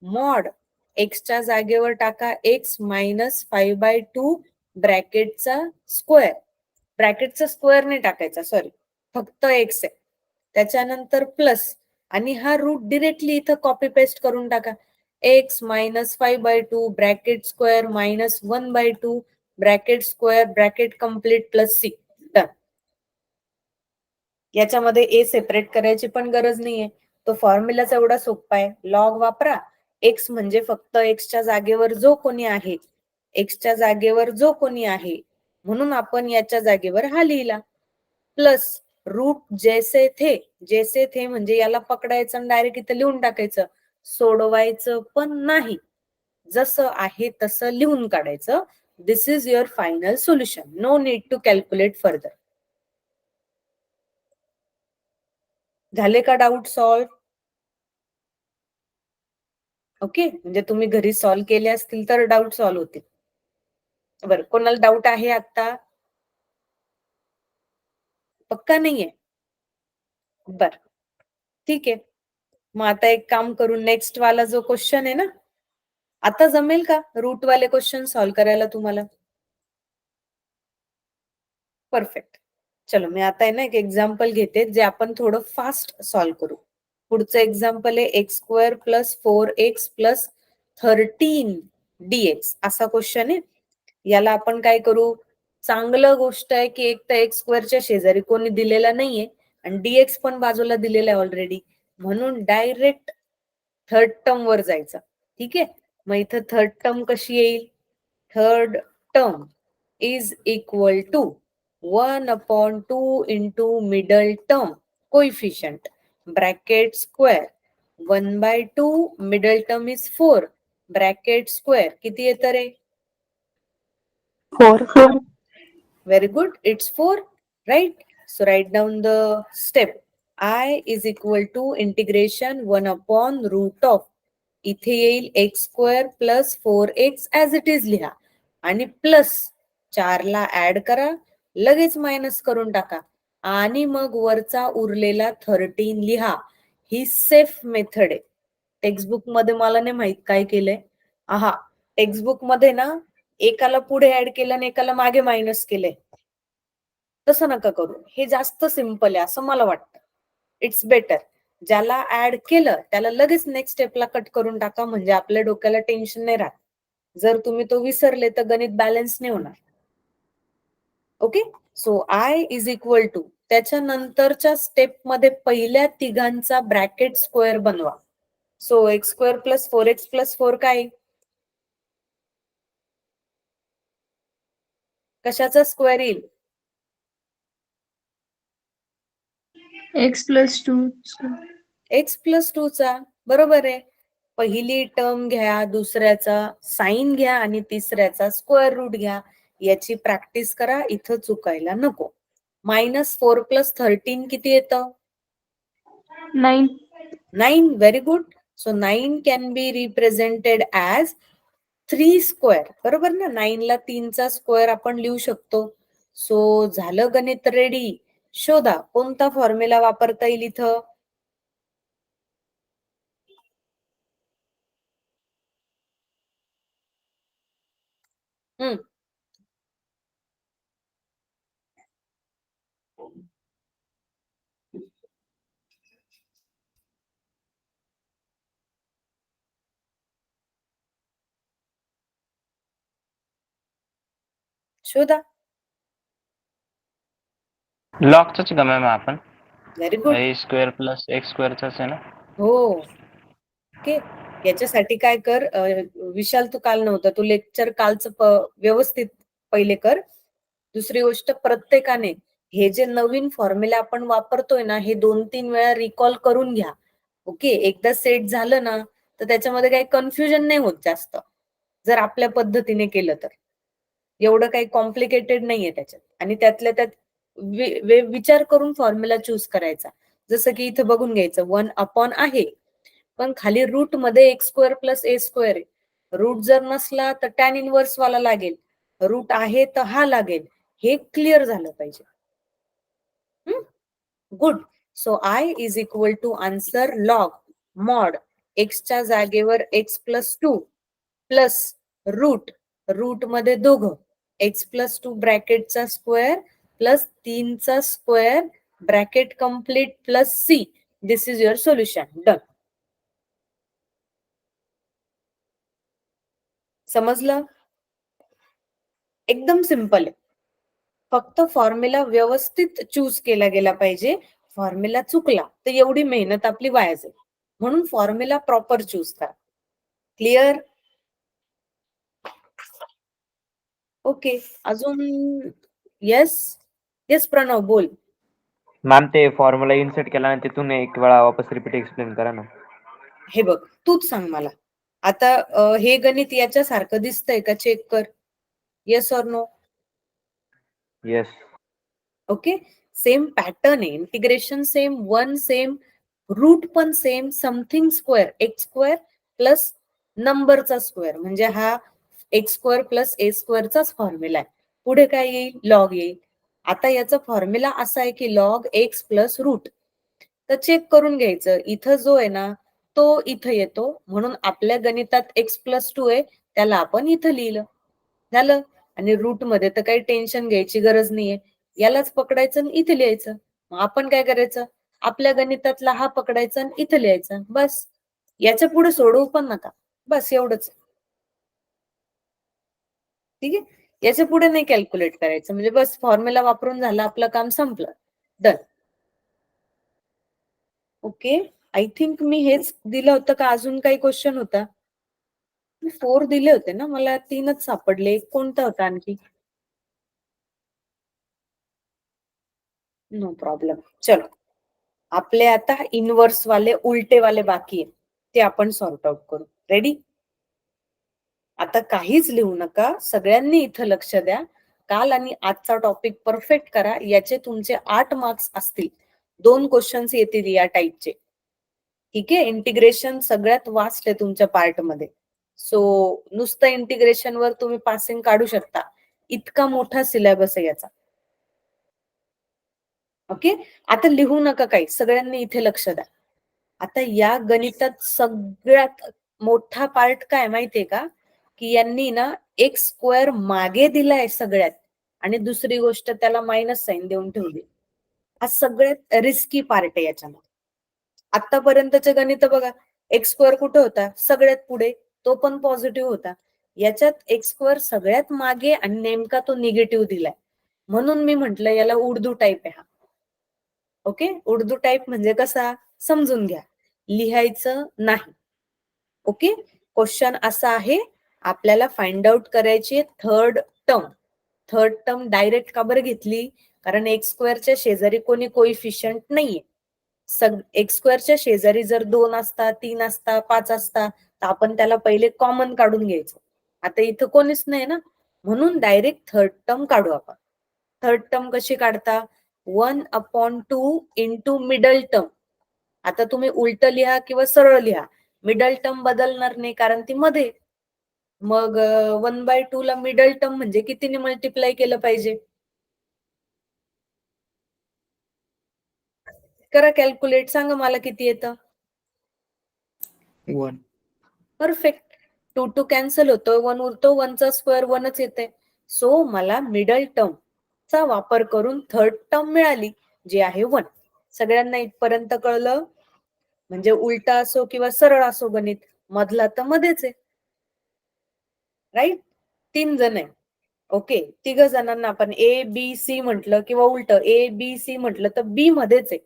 मॉड x च्या जागेवर टाका x मायनस 5/2 ब्रॅकेटचा स्क्वेअर. ब्रॅकेटचा स्क्वेअर नाही टाकायचा, सॉरी, फक्त x आहे. त्याच्यानंतर प्लस, आणि हा रूट डिरेक्टली इथं कॉपी पेस्ट करून टाका. x minus 5/2 bracket square minus 1/2 bracket square bracket complete plus C. Done. याच्यामध्ये ए सेपरेट करायची पण गरज नाहीये. तो फॉर्म्युलाच एवढा सोपा आहे. लॉग वापरा. एक्स म्हणजे फक्त एक्सच्या जागेवर जो कोणी आहे, एक्सच्या जागेवर जो कोणी आहे, म्हणून आपण याच्या जागेवर हा लिहिला. प्लस रूट जैसे थे म्हणजे याला पकडायचं आणि डायरेक्ट इथं लिहून टाकायचं. सोडवायचं पण नाही, जसं आहे तसं लिहून काढायचं. This is your final solution. No need to calculate further. झाले का डाऊट सॉल्व? ओके, म्हणजे तुम्ही घरी सॉल्व केले असतील तर डाऊट सॉल्व होतील. बरं, कोणाला डाऊट आहे आता? पक्का नाहीये? बर, ठीक आहे. मग आता एक काम करू, नेक्स्ट वाला जो क्वेश्चन आहे ना, आता जमेल का रूट वाले क्वेश्चन सॉल्व करायला तुम्हाला? परफेक्ट. चलो, मी आता आहे ना एक एक्झाम्पल घेते जे आपण थोडं फास्ट सॉल्व करू. पुढचं एक्झाम्पल आहे x² + 4x + 13 dx असा क्वेश्चन आहे. याला आपण काय करू? चांगलं गोष्ट आहे की एक तर x² च्या शेजारी कोणी दिलेला नाहीये आणि dx पण बाजूला दिलेला आहे ऑलरेडी, म्हणून डायरेक्ट थर्ड टर्म वर जायचं. ठीक आहे, मग इथं थर्ड टर्म कशी येईल? Third term is equal to 1/2 into middle term coefficient. Bracket square 1/2 middle term is 4 bracket square किती येतं रे? 4. Very good. It's 4, right? So write down the step. I is equal to integration 1 upon root of. इथे येईल x square plus 4x as it is लिहा आणि plus 4 ला add करा लगेच minus करून टाका आणि मग वरचा उरलेला 13 लिहा. ही सेफ मेथड आहे. टेक्स्टबुक मध्ये मला नाही माहित काय केलंय. टेक्स्टबुक मध्ये ना एकाला पुढे ऍड केलं आणि एकाला मागे मायनस केलंय. तसं नका करू. हे जास्त सिंपल आहे असं मला वाटतं. It's better. ज्याला ऍड केलं त्याला लगेच नेक्स्ट स्टेपला कट करून टाका म्हणजे आपल्या डोक्याला टेन्शन नाही राहत. जर तुम्ही तो विसरले तर गणित बॅलन्स नाही होणार. Okay. So I is equal to त्याच्यानंतरच्या स्टेप मध्ये पहिल्या तिघांचा ब्रॅकेट स्क्वेअर बनवा. So x square plus 4x plus 4 काय? कशाचा स्क्वेअर येईल? x plus 2. एक्स प्लस 2 चा. बरोबर आहे. पहिली टर्म घ्या, दुसऱ्याचा साइन घ्या आणि तिसऱ्याचा स्क्वेअर रूट घ्या. याची प्रॅक्टिस करा, इथं चुकायला नको. -4 + 13 किती येतं? 9. 9. Very good. So 9 can be represented as 3 square. बरोबर ना? 9 ला 3 चा स्क्वेअर आपण लिहू शकतो. सो झालं गणित रेडी. शोधा कोणता फॉर्म्युला वापरता येईल इथं? शोधा. लॉगचंच का मॅम आपण? Very good. A square plus x स्क्वेअरचाच आहे ना? हो. ओके. याच्यासाठी काय कर, विशाल तू काल नव्हता, तू लेक्चर कालचं व्यवस्थित पहिले कर. दुसरी गोष्ट, प्रत्येकाने हे जे नवीन फॉर्म्युला आपण वापरतोय ना हे 2-3 वेळा रिकॉल करून घ्या. ओके. एकदा सेट झालं ना तर त्याच्यामध्ये काही कन्फ्युजन नाही होत जास्त, जर आपल्या पद्धतीने केलं तर. एवढं काही कॉम्प्लिकेटेड नाहीये त्याच्यात. आणि त्यातल्या त्यात विचार करून फॉर्म्युला चूज करायचा. जसं की इथे बघून घ्यायचं 1 अपॉन आहे पण खाली रूट मध्ये एक्स स्क्वेअर प्लस ए स्क्वेअर आहे. रूट जर नसला तर टॅन इनवर्स वाला लागेल, रूट आहे तर हा लागेल. हे क्लिअर झालं पाहिजे. Good. So I is equal to answer log mod एक्सच्या जागेवर एक्स प्लस 2 प्लस रूट मध्ये दोघं एक्स प्लस 2 ब्रॅकेटचा स्क्वेअर प्लस 3 चा square bracket complete plus C. This is your solution. Done. समजलं? एकदम सिंपल आहे. फक्त फॉर्म्युला व्यवस्थित चूज केला गेला पाहिजे. फॉर्म्युला चुकला तर एवढी मेहनत आपली वाया जाईल. म्हणून फॉर्म्युला प्रॉपर चूज करा. क्लिअर? ओके. अजून? येस येस प्रणव बोल. मॅम ते फॉर्म्युला इन्सर्ट केला आणि तिथून एक वेळा वापस रिपीट एक्सप्लेन करा ना. हे बघ, तूच सांग मला आता. हे गणित याच्यासारखं दिसतंय का? चेक कर. Yes or no? Yes. Okay. Same pattern आहे, इंटिग्रेशन सेम, 1 सेम, रूट पण same, something square x square plus नंबरचा स्क्वेअर म्हणजे हा एक्स स्क्वेअर प्लस ए स्क्वेअरचाच फॉर्म्युला आहे. पुढे काय येईल? लॉग येईल. आता याचा फॉर्म्युला असा आहे की लॉग एक्स प्लस रूट. तर चेक करून घ्यायचं, इथं जो आहे ना तो इथं येतो म्हणून आपल्या गणितात एक्स प्लस 2 आहे त्याला आपण इथं लिहिलं. झालं. आणि रूट मध्ये तर काही टेन्शन घ्यायची गरज नाहीये. यालाच पकडायचं आणि इथे लिहायचं. मग आपण काय करायचं? आपल्या गणितातला हा पकडायचा आणि इथं लिहायचा. बस. याच्या पुढे सोडवू पण नका. बस एवढंच. ठीक आहे. याच्या पुढे नाही कॅल्क्युलेट करायचं. म्हणजे बस फॉर्म्युला वापरून झालं, आपलं काम संपलं. डन. ओके. आय थिंक मी हेच दिलं होतं का अजून काही क्वेश्चन होता? 4 दिले होते ना, मला 3च सापडले. कोणता होता आणखी? No problem. चलो आपले आता इनवर्स वाले उलटे वाले बाकी आहे, ते आपण सॉर्ट आउट करू. रेडी? आता काहीच लिहू नका, सगळ्यांनी इथं लक्ष द्या. काल आणि आजचा टॉपिक परफेक्ट करा. याचे तुमचे 8 मार्क्स असतील. 2 क्वेश्चन्स येतील या टाईपचे. ठीक आहे? इंटिग्रेशन सगळ्यात वास्ट आहे तुमच्या पार्ट मध्ये. सो नुसतं इंटिग्रेशन वर तुम्ही पासिंग काढू शकता. इतका मोठा सिलेबस आहे याचा. ओके? आता लिहू नका काही, सगळ्यांनी इथे लक्ष द्या. आता या गणितात सगळ्यात मोठा पार्ट काय माहितीये का, की यांनी ना एक्स स्क्वेअर मागे दिलाय सगळ्यात, आणि दुसरी गोष्ट त्याला मायनस साइन देऊन ठेवली. हा सगळ्यात रिस्की पार्ट आहे याच्यामध्ये. आतापर्यंतचे गणित बघा, एक्स स्क्वेअर कुठे होता? सगळ्यात पुढे, तो पण पॉझिटिव्ह होता. याच्यात एक्स स्क्वेअर सगळ्यात मागे आणि नेमका तो निगेटिव्ह दिलाय. म्हणून मी म्हंटल याला उर्दू टाईप आहे हा. ओके? उर्दू टाईप म्हणजे कसा समजून घ्या, लिहायचं नाही. ओके? क्वेश्चन असा आहे, आपल्याला फाइंड आउट करायची third term. Third term direct का बरं घेतली? कारण एक्स स्क्वेअरच्या शेजारी कोणी कोइफिशियंट नाहीये. एक्स स्क्वेअरच्या शेजारी जर 2 असता, 3 असता, 5 असता, तर आपण त्याला पहिले कॉमन काढून घ्यायचं. आता इथं कोणीच नाही ना, म्हणून डायरेक्ट थर्ड टर्म काढू आपण. थर्ड टर्म कशी काढता? 1/2 इंटू मिडल टर्म. आता तुम्ही उलट लिहा किंवा सरळ लिहा, मिडल टर्म बदलणार नाही कारण ती मध्ये. मग 1/2 ला मिडल टर्म म्हणजे कितीने मल्टिप्लाय केलं पाहिजे? करा कॅल्क्युलेट, सांगा मला किती येतं. 1. परफेक्ट. 2 2 कॅन्सल होतो, 1 उरतो, 1 चा स्क्वेअर 1च येते. सो मला मिडल टर्म चा वापर करून थर्ड टर्म मिळाली, जी आहे 1. सगळ्यांना इथपर्यंत कळलं? म्हणजे उलटा असो किंवा सरळ असो गणित, मधला तर मध्येच आहे. राईट? 3 जण आहे. ओके, 3 जणांना आपण ए बी सी म्हटलं किंवा उलट ए बी सी म्हटलं तर बी मध्येच आहे.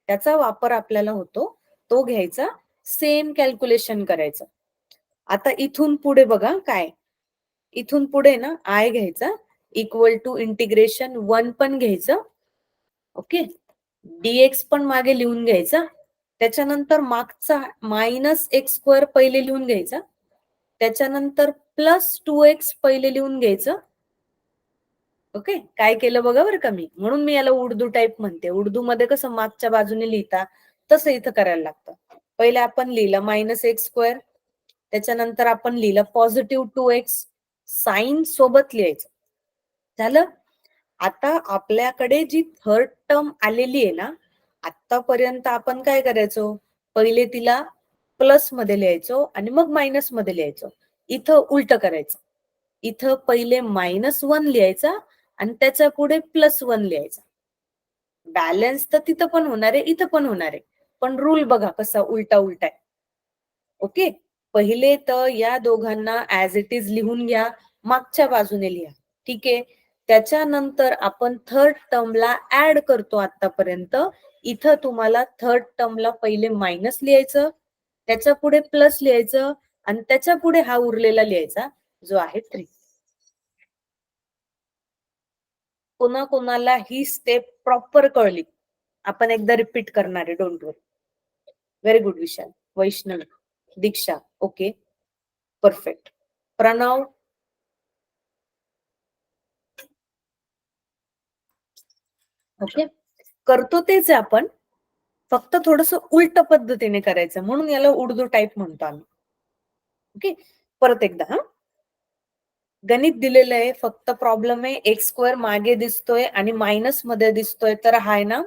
त्याचा वापर आपल्याला होतो, तो घ्यायचा, सेम कॅल्क्युलेशन करायचं. आता इथून पुढे बघा काय, इथून पुढे ना आय घ्यायचा, इक्वल टू इंटिग्रेशन 1 पण घ्यायचं. ओके, डीएक्स पण मागे लिहून घ्यायचा. त्याच्यानंतर मागचा मायनस एक्स स्क्वेअर पहिले लिहून घ्यायचा. त्याच्यानंतर प्लस 2x पहिले लिहून घ्यायचं. ओके, काय केलं बघा बरं का मी, म्हणून मी याला उर्दू टाईप म्हणते. उर्दू मध्ये कसं मागच्या बाजूने लिहिता तसं इथं करायला लागतं. पहिले आपण लिहिलं मायनस एक्स स्क्वेअर, त्याच्यानंतर आपण लिहिलं पॉझिटिव्ह 2x, साइन सोबत लिहायचं. झालं? आता आपल्याकडे जी थर्ड टर्म आलेली आहे ना, आतापर्यंत आपण काय करायचो, पहिले तिला प्लस मध्ये लिहायचो आणि मग मायनस मध्ये लिहायचो. इथं उलट करायचं. इथं पहिले -1 लिहायचा आणि त्याच्या पुढे +1 लिहायचा. बॅलन्स तर तिथं पण होणार आहे, इथं पण होणार आहे, पण रूल बघा कसा उलटा उलटा आहे. ओके, पहिले तर या दोघांना ऍज इट इज लिहून घ्या, मागच्या बाजूने लिहा. ठीक आहे, त्याच्यानंतर आपण थर्ड टर्मला ऍड करतो. आतापर्यंत इथं तुम्हाला थर्ड टर्मला पहिले मायनस लिहायचं, त्याच्या पुढे प्लस लिहायचं आणि त्याच्या पुढे हा उरलेला लिहायचा, जो आहे 3. कोणा कोणाला ही स्टेप प्रॉपर कळली? आपण एकदा रिपीट करणार आहे, don't worry. Very good Vishal, Vaishnavi, Diksha. Okay, perfect. Pranav, okay, करतो तेच आहे आपण, फक्त थोडस उलट पद्धतीने करायचं, म्हणून याला उर्दू टाईप म्हणतो आम्ही. ओके, परत एकदा. हा, गणित दिलेलं आहे, फक्त प्रॉब्लेम आहे एक्स स्क्वेअर मागे दिसतोय आणि मायनस मध्ये दिसतोय, तर हाय ना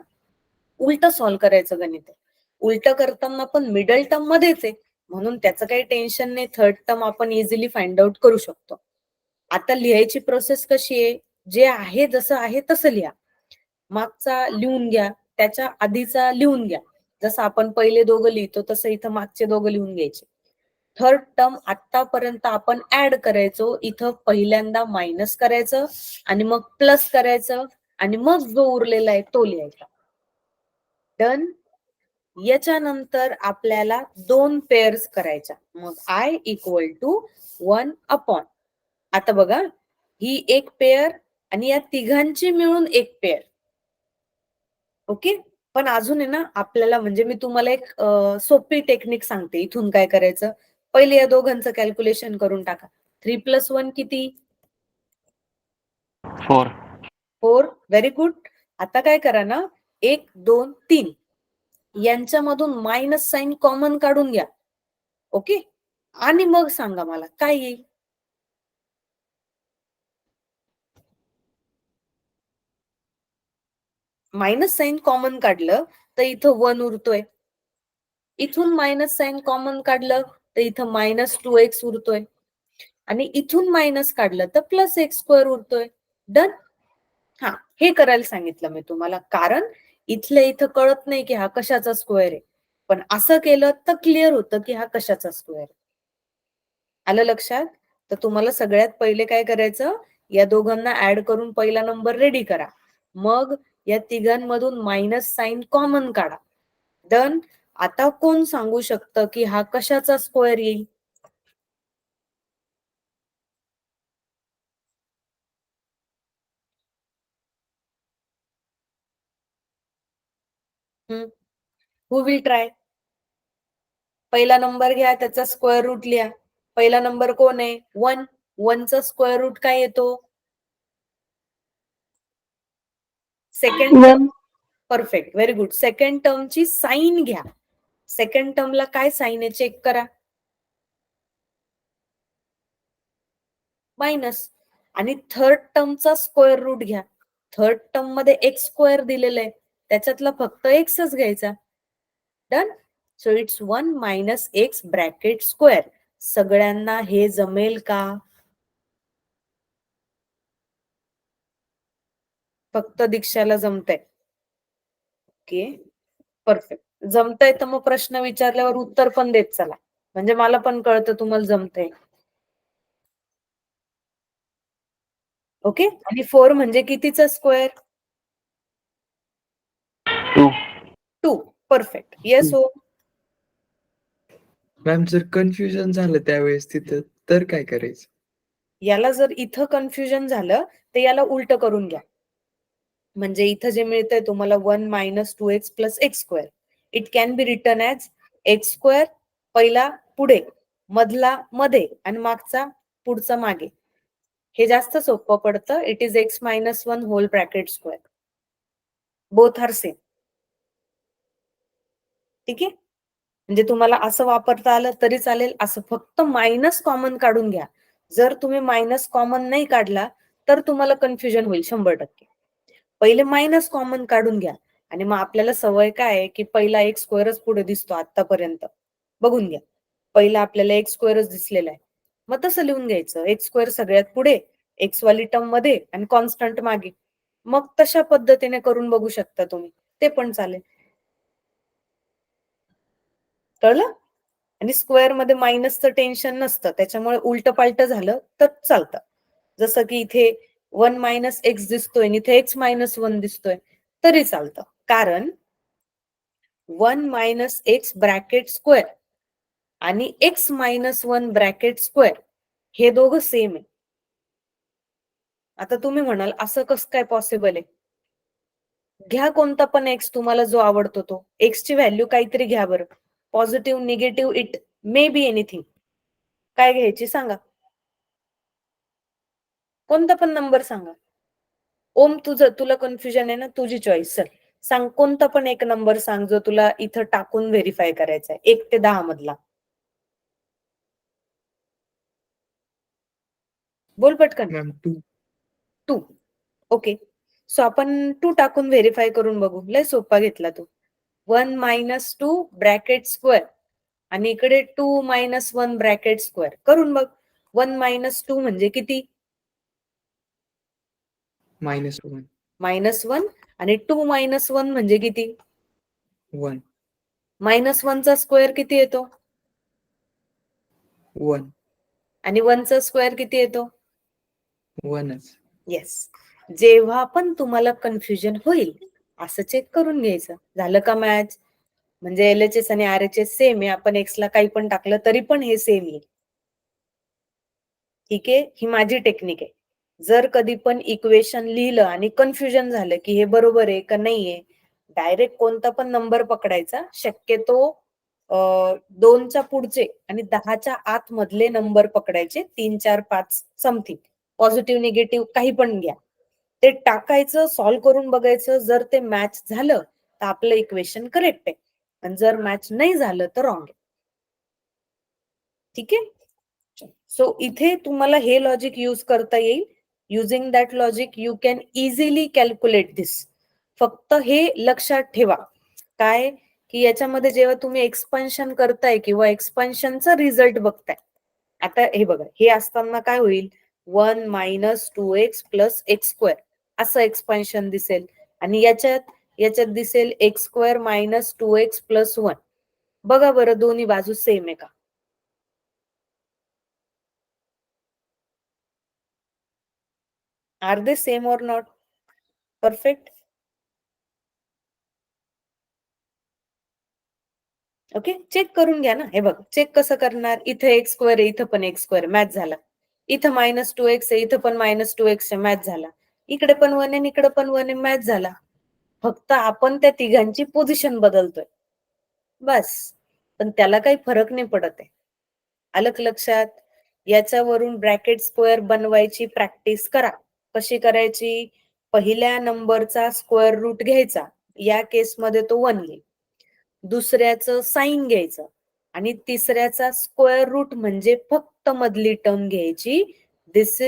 उलट सॉल्व्ह करायचं गणित आहे. उलट करताना पण मिडल टर्म मध्येच आहे, म्हणून त्याचं काही टेन्शन नाही. थर्ड टर्म आपण इझिली फाइंड आउट करू शकतो. आता लिहायची प्रोसेस कशी आहे, जे आहे जसं आहे तसं लिहा. मागचा लिहून घ्या, त्याच्या आधीचा लिहून घ्या. जसं आपण पहिले दोघं लिहितो तसं इथं मागचे दोघं लिहून घ्यायचे. थर्ड टर्म आतापर्यंत आपण ऍड करायचो, इथं पहिल्यांदा मायनस करायचं आणि मग प्लस करायचं आणि मग जो उरलेला आहे तो लिहायचा. डन. याच्यानंतर आपल्याला 2 पेअर्स करायच्या. मग आय इक्वल टू 1/. आता बघा, ही एक पेअर आणि या तिघांची मिळून एक पेअर. ओके, पण अजून आहे ना आपल्याला, म्हणजे मी तुम्हाला एक सोपी टेक्निक सांगते. इथून काय करायचं, पहिले या दोघांचं कॅल्क्युलेशन करून टाका. 3+1 किती? 4. 4. Very good. आता काय करा ना, 1, 2, 3 यांच्यामधून मायनस साइन कॉमन काढून घ्या. ओके, आणि मग सांगा मला काय येईल. मायनस साइन कॉमन काढलं तर इथं 1 उरतोय. इथून मायनस साइन कॉमन काढलं तर इथं -2x उरतोय. आणि इथून मायनस काढलं तर +x² उरतोय. डन. हा, हे करायला सांगितलं मी तुम्हाला, कारण इथल्या इथं कळत नाही की हा कशाचा स्क्वेअर आहे. पण असं केलं तर क्लिअर होतं की हा कशाचा स्क्वेअर आहे. आलं लक्षात? तर तुम्हाला सगळ्यात पहिले काय करायचं, या दोघांना ऍड करून पहिला नंबर रेडी करा. मग या तिघांमधून मायनस साइन कॉमन काढा. डन. आता कोण सांगू शकतं की हा कशाचा स्क्वेअर येईल? Who will try? पहिला नंबर घ्या, त्याचा स्क्वेअर रूट लिहा. पहिला नंबर कोण आहे? 1. 1 चा स्क्वेअर रूट काय येतो? Second term. 1. Perfect, very good. Second टर्मची साइन घ्या. सेकंड टर्मला काय साइन आहे चेक करा. मायनस. आणि थर्ड टर्मचा स्क्वेअर रूट घ्या. थर्ड टर्म मध्ये x² दिलेलं आहे, त्याच्यातला फक्त एक्सच घ्यायचा. Done. So it's 1 - x bracket square. सगळ्यांना हे जमेल का? फक्त दीक्षाला जमतंय. Okay, perfect. जमतंय तर मग प्रश्न विचारल्यावर उत्तर पण देत चला, म्हणजे मला पण कळतं तुम्हाला जमतंय. ओके. आणि 4 म्हणजे कितीचा स्क्वेअर? 2. 2. परफेक्ट. येस हो. मॅम जर कन्फ्युजन झालं त्यावेळेस तिथं तर काय करायचं? याला जर इथं कन्फ्युजन झालं तर याला उलट करून घ्या. म्हणजे इथं जे मिळतंय तुम्हाला 1 - 2x + x². It can be written as x², पहिला पुढे, मधला मध्ये आणि मागचा पुढचा मागे. हे जास्त सोपं पडतं. It is x - 1 whole bracket square. Both are same. ठीक आहे. म्हणजे तुम्हाला असं वापरता आलं तरी चालेल, असं फक्त मायनस कॉमन काढून घ्या. जर तुम्ही मायनस कॉमन नाही काढला तर तुम्हाला कन्फ्युजन होईल 100%. पहिले मायनस कॉमन काढून घ्या. आणि मग आपल्याला सवय काय आहे की पहिला x² पुढे दिसतो आतापर्यंत. बघून घ्या, पहिला आपल्याला x² दिसलेला आहे. मग तसं लिहून घ्यायचं, x² सगळ्यात पुढे, x वाली टर्म मध्ये आणि कॉन्स्टंट मागे. मग तशा पद्धतीने करून बघू शकता तुम्ही, ते पण चालेल. कळलं? आणि स्क्वेअर मध्ये मायनसचं टेन्शन नसतं, त्याच्यामुळे उलट पालट झालं तर चालतं. जसं की इथे 1 - x दिसतोय आणि इथे x - 1 दिसतोय तरी चालतं, कारण 1 - x ब्रॅकेट स्क्वेअर आणि x - 1 ब्रॅकेट स्क्वेअर हे दोघं सेम आहे. आता तुम्ही म्हणाल असं कसं काय पॉसिबल आहे? घ्या कोणता पण x तुम्हाला जो आवडतो तो. x ची व्हॅल्यू काहीतरी घ्या बरं. Positive, negative, it may be anything. काय घ्यायची सांगा? कोणता पण नंबर सांगा. ओम, तुला कन्फ्युजन आहे ना, तुझी चॉईस. चल सांग, कोणता पण एक नंबर सांग जो तुला इथं टाकून व्हेरीफाय करायचा आहे, 1 ते 10 मधला. बोल पटकन. मॅम 2. 2. ओके. सो आपण 2 टाकून व्हेरीफाय करून बघू. लय सोपा घेतला तू. 1 - 2 ब्रॅकेट स्क्वेअर आणि इकडे 2 - 1 ब्रॅकेट स्क्वेअर करून बघ. 1 - 2 म्हणजे किती? -1. -1. आणि 2 - 1 म्हणजे किती? 1. -1 चा स्क्वेअर किती येतो? 1. आणि 1 चा स्क्वेअर किती येतो? 1च. येस. जेव्हा पण तुम्हाला कन्फ्युजन होईल असं चेक करून घ्यायचं. झालं का मॅच? म्हणजे LHS आणि RHS सेम आहे. आपण x ला काही पण टाकलं तरी पण हे सेम येईल. ठीक आहे, ही माझी टेक्निक आहे. जर कधी पण इक्वेशन लिहिलं आणि कन्फ्युजन झालं की हे बरोबर आहे का नाहीये, डायरेक्ट कोणता पण नंबर पकडायचा, शक्यतो 2च्या पुढचे आणि 10च्या आत मधले नंबर पकडायचे, 3, 4, 5 समथिंग, पॉझिटिव्ह निगेटिव्ह काही पण घ्या. ते टाकायचं, सॉल्व्ह करून बघायचं. जर ते मॅच झालं तर आपलं इक्वेशन करेक्ट आहे, आणि जर मॅच नाही झालं तर रॉंग आहे. ठीक आहे. सो इथे तुम्हाला हे लॉजिक यूज करता येईल. Using that logic you can easily calculate this. फक्त हे लक्षात ठेवा काय, की याच्यामध्ये जेव्हा तुम्ही एक्सपान्शन करताय किंवा एक्सपान्शनचा रिझल्ट बघताय, आता हे बघा, हे असताना काय होईल, 1 - 2x + x² असं एक्सपान्शन दिसेल, आणि याच्यात दिसेल x² - 2x + 1. बघा बरं, दोन्ही बाजू सेम आहे का? Are they same or not? Perfect. Okay, check करून घ्या ना. हे बघ, चेक कसं करणार, इथे x² आहे, इथं पण x² मॅच झाला. इथं -2x आहे, इथं पण -2x आहे, मॅच झाला. इकडे पण 1 आहे, इकडे पण 1 आहे, मॅच झाला. फक्त आपण त्या तिघांची पोझिशन बदलतोय बस, पण त्याला काही फरक नाही पडत आहे. आलं का लक्षात? याच्यावरून ब्रॅकेट स्क्वेअर बनवायची प्रॅक्टिस करा. कशी करायची? पहिल्या नंबरचा स्क्वेअर रूट घ्यायचा, या केसमध्ये तो 1 येईल. दुसऱ्याचं साइन घ्यायचं, आणि तिसऱ्याचा स्क्वेअर रूट म्हणजे फक्त मधली टर्म घ्यायची. दिस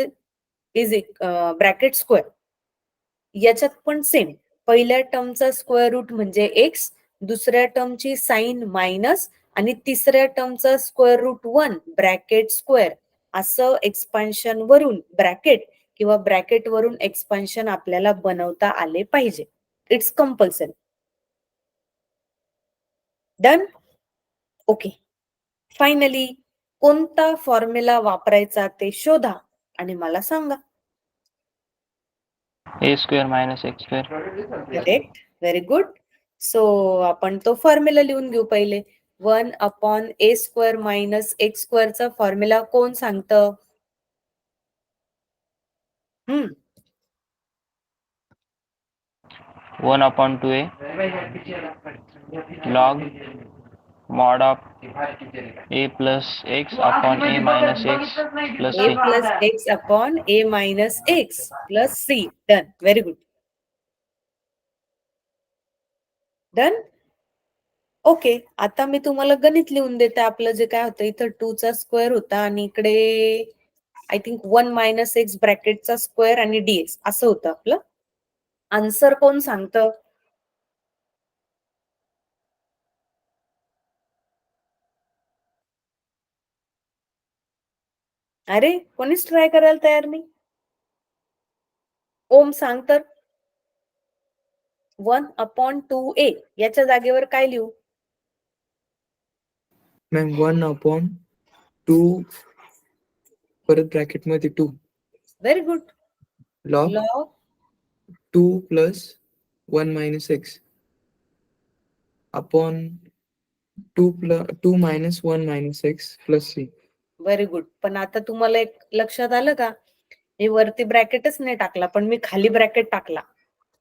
इज ब्रॅकेट स्क्वेअर. याच्यात पण सेम, पहिल्या टर्मचा स्क्वेअर रूट म्हणजे एक्स, दुसऱ्या टर्मची साइन मायनस, आणि तिसऱ्या टर्मचा स्क्वेअर रूट 1 ब्रॅकेट स्क्वेअर. असं एक्सपान्शन वरून ब्रॅकेट किंवा ब्रॅकेट वरून एक्सपान्शन आपल्याला बनवता आले पाहिजे. It's compulsory. Done? Okay. Finally कोणता फॉर्म्युला वापरायचा ते शोधा आणि मला सांगा. a² - x². Correct, very good. So आपण तो फॉर्म्युला लिहून घेऊ पहिले. 1/a² - x² चा फॉर्म्युला कोण सांगतं? 1/2a log mod of a plus x upon a minus x plus a c. plus x upon a minus x plus c. Done, very good. Done. Okay, आता मी तुम्हाला गणित लिहून देते. आपलं जे काय होतं, इथं 2 चा स्क्वेअर होता, आणि इकडे आय थिंक 1 - x ब्रॅकेटचा स्क्वेअर आणि dx असं होतं आपलं. आन्सर कोण सांगतं? अरे, कोणीच ट्राय करायला तयार नाही. ओम सांग तर. 1/2a याच्या जागेवर काय लिहू? मॅम 1/2 परत ब्रॅकेट मध्ये 2 very good. Log log 2 + 1 - x upon 2 - 1 - x plus c. Very good. पण आता तुम्हाला एक लक्षात आलं का, मी वरती ब्रॅकेटच नाही टाकला, पण मी खाली ब्रॅकेट टाकला.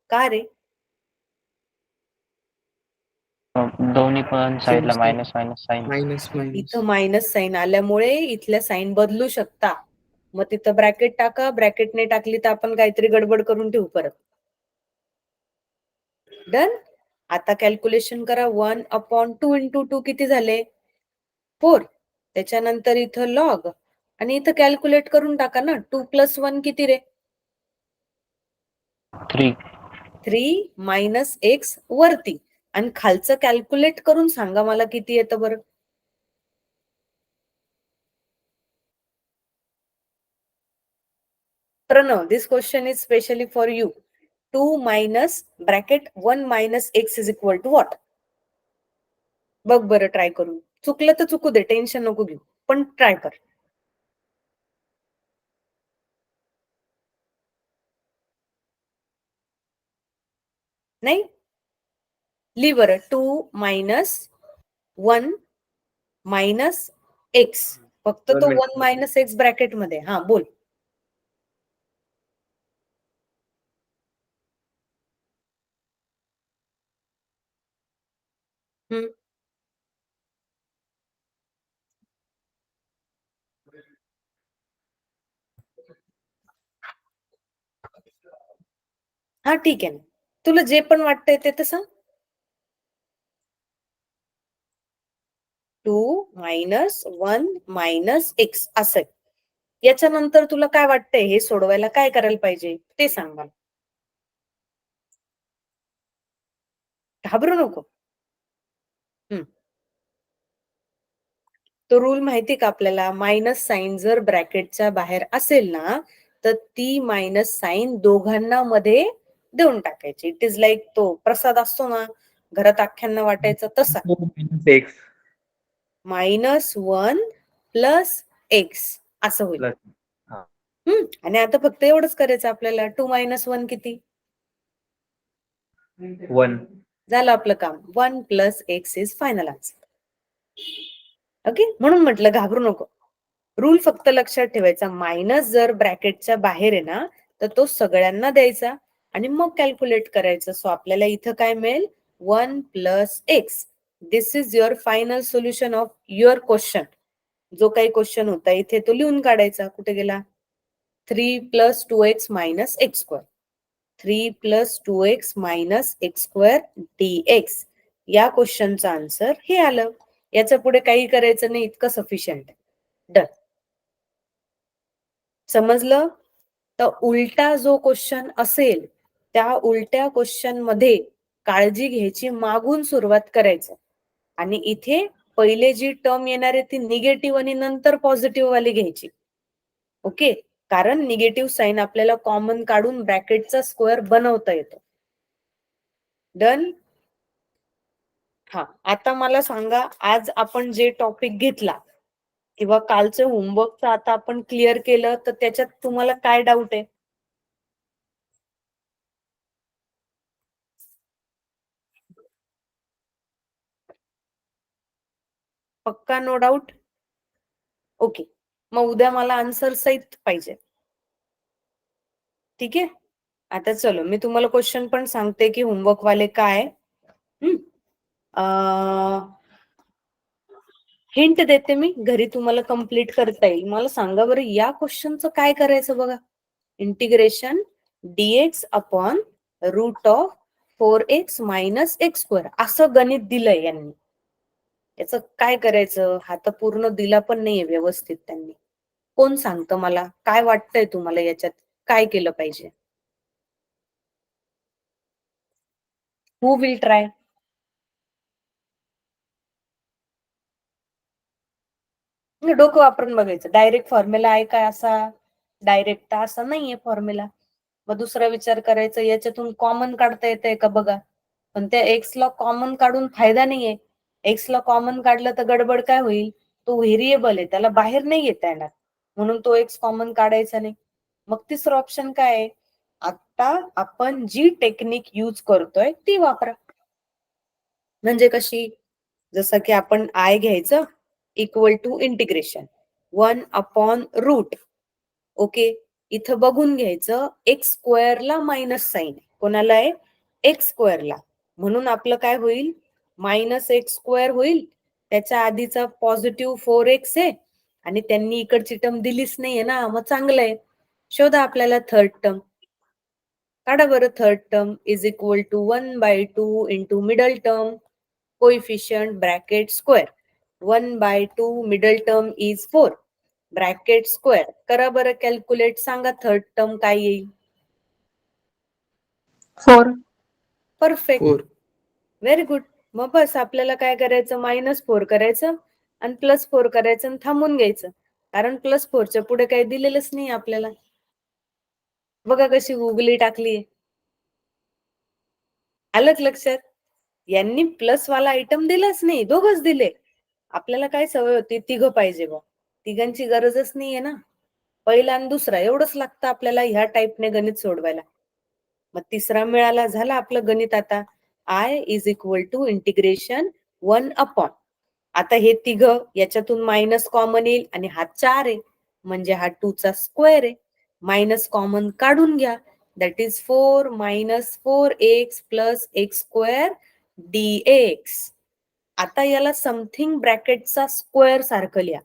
का रे? दोन्ही पण साईडला Same, मायनस साईन. मायनस इथं मायनस साइन आल्यामुळे इथल्या साइन बदलू शकता. मग तिथं ब्रॅकेट टाका. ब्रॅकेट नाही टाकली तर आपण काहीतरी गडबड करून ठेवू परत. डन. आता कॅल्क्युलेशन करा. 1/2 × 2 किती झाले? 4. त्याच्यानंतर इथं लॉग, आणि इथं कॅल्क्युलेट करून टाका ना. 2 + 1 किती रे? 3. 3 - x वरती, आणि खालचं कॅल्क्युलेट करून सांगा मला किती येतं बरं. Pranav, this question is specially for you. 2 - bracket 1 - x is equal to what? बघ बरं ट्राय करून. चुकलं तर चुकू दे, टेन्शन नको घेऊ, पण ट्राय कर. नाही लिह बरं. 2 - 1 - x. फक्त तो 1 - x ब्रॅकेट मध्ये. हा बोल. हम्म. हा ठीक आहे ना, तुला जे पण वाटतंय ते तर सांग. 2 मायनस 1 मायनस एक्स असं आहे. याच्यानंतर तुला काय वाटतंय हे सोडवायला काय करायला पाहिजे ते सांग मला. घाबरू नको. तो रूल माहिती का आपल्याला, मायनस साइन जर ब्रॅकेटच्या बाहेर असेल ना तर ती मायनस साइन दोघांना मध्ये देऊन टाकायची. इट इज लाईक तो प्रसाद असतो ना घरात अख्ख्यांना वाटायचा तसा. एक्स -1 प्लस एक्स असं होईल. प्लस हा आणि आता फक्त एवढंच करायचं आपल्याला. 2 - 1 किती 1 झालं आपलं काम. 1 plus x is final answer. Okay, म्हणून म्हटलं घाबरू नको. रूल फक्त लक्षात ठेवायचा, मायनस जर ब्रॅकेटच्या बाहेर आहे ना तर तो सगळ्यांना द्यायचा आणि मग कॅल्क्युलेट करायचं. सो आपल्याला इथं काय मिळेल 1 plus x. This is your final solution of your question. जो काही क्वेश्चन होता इथे तो लिहून काढायचा. कुठे गेला? 3 plus 2x minus x square. 3 plus 2x minus x square dx. या क्वेश्चनचं आन्सर हे आलं. याच्या पुढे काही करायचं नाही, इतकं सफिशियंट. डन. समजलं? तर उलटा जो क्वेश्चन असेल त्या उलट्या क्वेश्चन मध्ये काळजी घ्यायची, मागून सुरुवात करायचं. आणि इथे पहिले जी टर्म येणार आहे ती निगेटिव्ह आणि नंतर पॉझिटिव्ह वाली घ्यायची. ओके, कारण निगेटिव्ह साइन आपल्याला कॉमन काढून ब्रॅकेटचा स्क्वेअर बनवता येतो. डन. हा, आता मला सांगा, आज आपण जे टॉपिक घेतला किंवा कालचं होमवर्कचं आता आपण क्लिअर केलं तर त्याच्यात तुम्हाला काय डाऊट आहे? पक्का नो डाऊट? ओके, मग उद्या मला आन्सर सहित पाहिजे. ठीक आहे. आता चलो मी तुम्हाला क्वेश्चन पण सांगते की होमवर्क वाले काय. हिंट देते मी, घरी तुम्हाला कंप्लीट करता येईल. मला सांगा बरं या क्वेश्चनचं काय करायचं बघा. Integration dx upon root of 4x minus x square असं गणित दिलंय यांनी. याचं काय करायचं? हा तर पूर्ण दिला पण नाहीये व्यवस्थित त्यांनी. कोण सांगतं मला? काय वाटतंय तुम्हाला याच्यात काय केलं पाहिजे? हु विल ट्राय? डोकं वापरून बघायचं. डायरेक्ट फॉर्म्युला आहे काय असा? डायरेक्ट असा नाहीये फॉर्म्युला. मग दुसरा विचार करायचा, याच्यातून कॉमन काढता येतंय का बघा. पण त्या एक्स ला कॉमन काढून फायदा नाहीये. एक्स ला कॉमन काढलं तर गडबड काय होईल? तो व्हेरिएबल आहे, त्याला बाहेर नाही येता येणार, म्हणून तो एक्स कॉमन काढायचा नाही. मग तिसरं ऑप्शन काय आहे? आता आपण जी टेक्निक यूज करतोय ती वापरा. म्हणजे कशी? जसं की आपण आय घ्यायचं equal to integration 1 upon root. Okay, इथं बघून घ्यायचं एक्स स्क्वेअरला मायनस साइन कोणाला आहे? एक्स स्क्वेअरला. म्हणून आपलं काय होईल? मायनस एक्स स्क्वेअर होईल. त्याच्या आधीचा पॉझिटिव्ह 4x आहे आणि त्यांनी इकडची टर्म दिलीच नाहीये ना, मग चांगलं आहे. शोधा आपल्याला थर्ड टर्म. काढा बरं. Third term is equal to 1/2 into middle term coefficient bracket square. 1/2 middle term is 4 bracket square. करा बरं कॅल्क्युलेट. सांगा थर्ड टर्म काय येईल? 4. परफेक्ट, 4. Very good. मग बस आपल्याला काय करायचं? -4 करायचं आणि +4 करायचं आणि थांबून घ्यायचं. कारण +4च्या पुढे काही दिलेलंच नाही आपल्याला. बघा कशी गुगली टाकलीये. आलंच लक्षात? यांनी प्लस वाला आयटम दिलाच नाही, दोघच दिले. आपल्याला काय सवय होती? तिघं पाहिजे बा. तिघांची गरजच नाहीये ना. पहिला आणि दुसरा एवढंच लागतं आपल्याला ह्या टाईपने गणित सोडवायला. मग तिसरा मिळाला, झाला आपलं गणित. आता I is equal to integration 1 upon. आता हे तिघं याच्यातून मायनस कॉमन येईल आणि हा 4 आहे म्हणजे हा 2 चा स्क्वेअर आहे. मायनस कॉमन काढून घ्या. That is 4 - 4x plus x square dx. आता याला समथिंग ब्रॅकेटचा स्क्वेअर सारखं लिहा.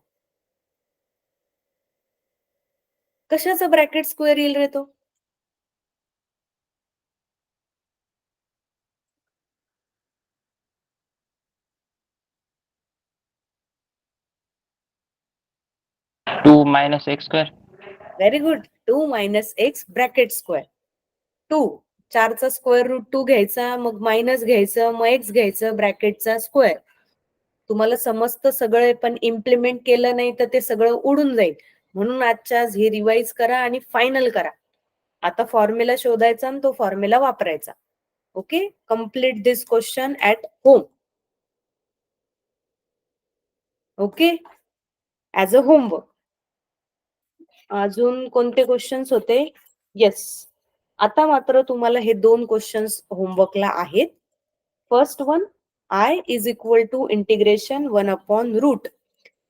कशाचं ब्रॅकेट स्क्वेअर येईल रे तो? Two minus x square. Very good. 2 minus x bracket square. 2 4चा स्क्वेअर रूट 2 घ्यायचा, मग मायनस घ्यायचं, मग एक्स घ्यायचं, ब्रॅकेटचा स्क्वेअर. तुम्हाला समजतं सगळं, पण इम्प्लिमेंट केलं नाही तर ते सगळं उडून जाईल. म्हणून आजच्या आज हे रिवाइज करा आणि फायनल करा. आता फॉर्म्युला शोधायचा आणि तो फॉर्म्युला वापरायचा. Okay, complete this question at home. Okay, as a homework. अजून कोणते क्वेश्चन्स होते? येस, आता मात्र तुम्हाला हे 2 क्वेश्चन्स होमवर्कला आहेत. First one, I is equal to integration 1 upon root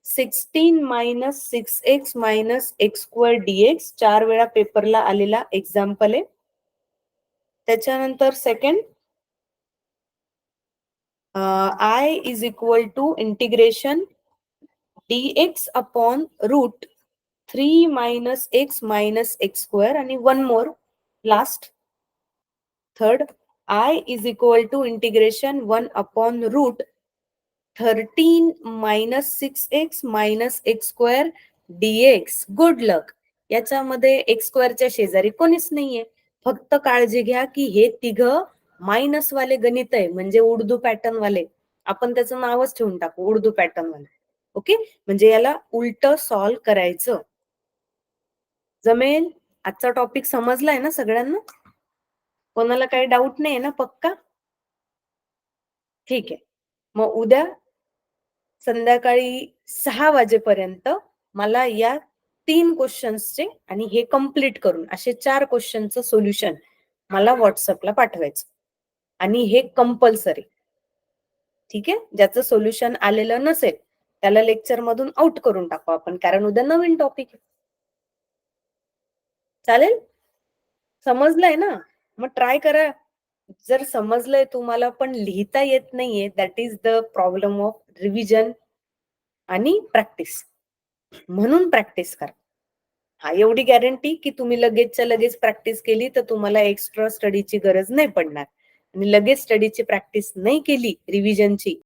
16 minus 6x minus x square dx. 4 वेळा पेपरला आलेला एक्झाम्पल आहे. त्याच्यानंतर second, I is equal to integration dx upon root 3 minus x square. आणि one more last, third, I is equal to integration 1 upon root 13 minus 6x minus x square dx. Good luck. याच्यामध्ये x स्क्वेअरच्या शेजारी कोणीच नाहीये. फक्त काळजी घ्या की हे तिघं मायनस वाले गणित आहे, म्हणजे उर्दू पॅटर्न वाले. आपण त्याचं नावच ठेवून टाकू उर्दू पॅटर्न वाले. ओके, म्हणजे याला उलट सॉल्व करायचं. जमेल? आजचा टॉपिक समजलाय ना सगळ्यांना? कोणाला काही डाऊट नाही ना? पक्का? ठीक आहे. मग उद्या संध्याकाळी 6 वाजेपर्यंत मला या 3 क्वेश्चन्सचे आणि हे कम्प्लीट करून असे 4 क्वेश्चनचं सोल्युशन मला व्हॉट्सअपला पाठवायचं. आणि हे कंपल्सरी. ठीक आहे, ज्याचं सोल्युशन आलेलं नसेल त्याला लेक्चर मधून आउट करून टाकू आपण, कारण उद्या नवीन टॉपिक आहे. चालेल? समजलंय ना? मग ट्राय करा. जर समजलंय तुम्हाला पण लिहिता येत नाहीये, that is the problem of revision आणि प्रॅक्टिस. म्हणून प्रॅक्टिस करा. हा, एवढी गॅरंटी की तुम्ही लगेचच्या लगेच प्रॅक्टिस केली तर तुम्हाला एक्स्ट्रा स्टडीची गरज नाही पडणार. आणि लगेच स्टडीची प्रॅक्टिस नाही केली रिव्हिजनची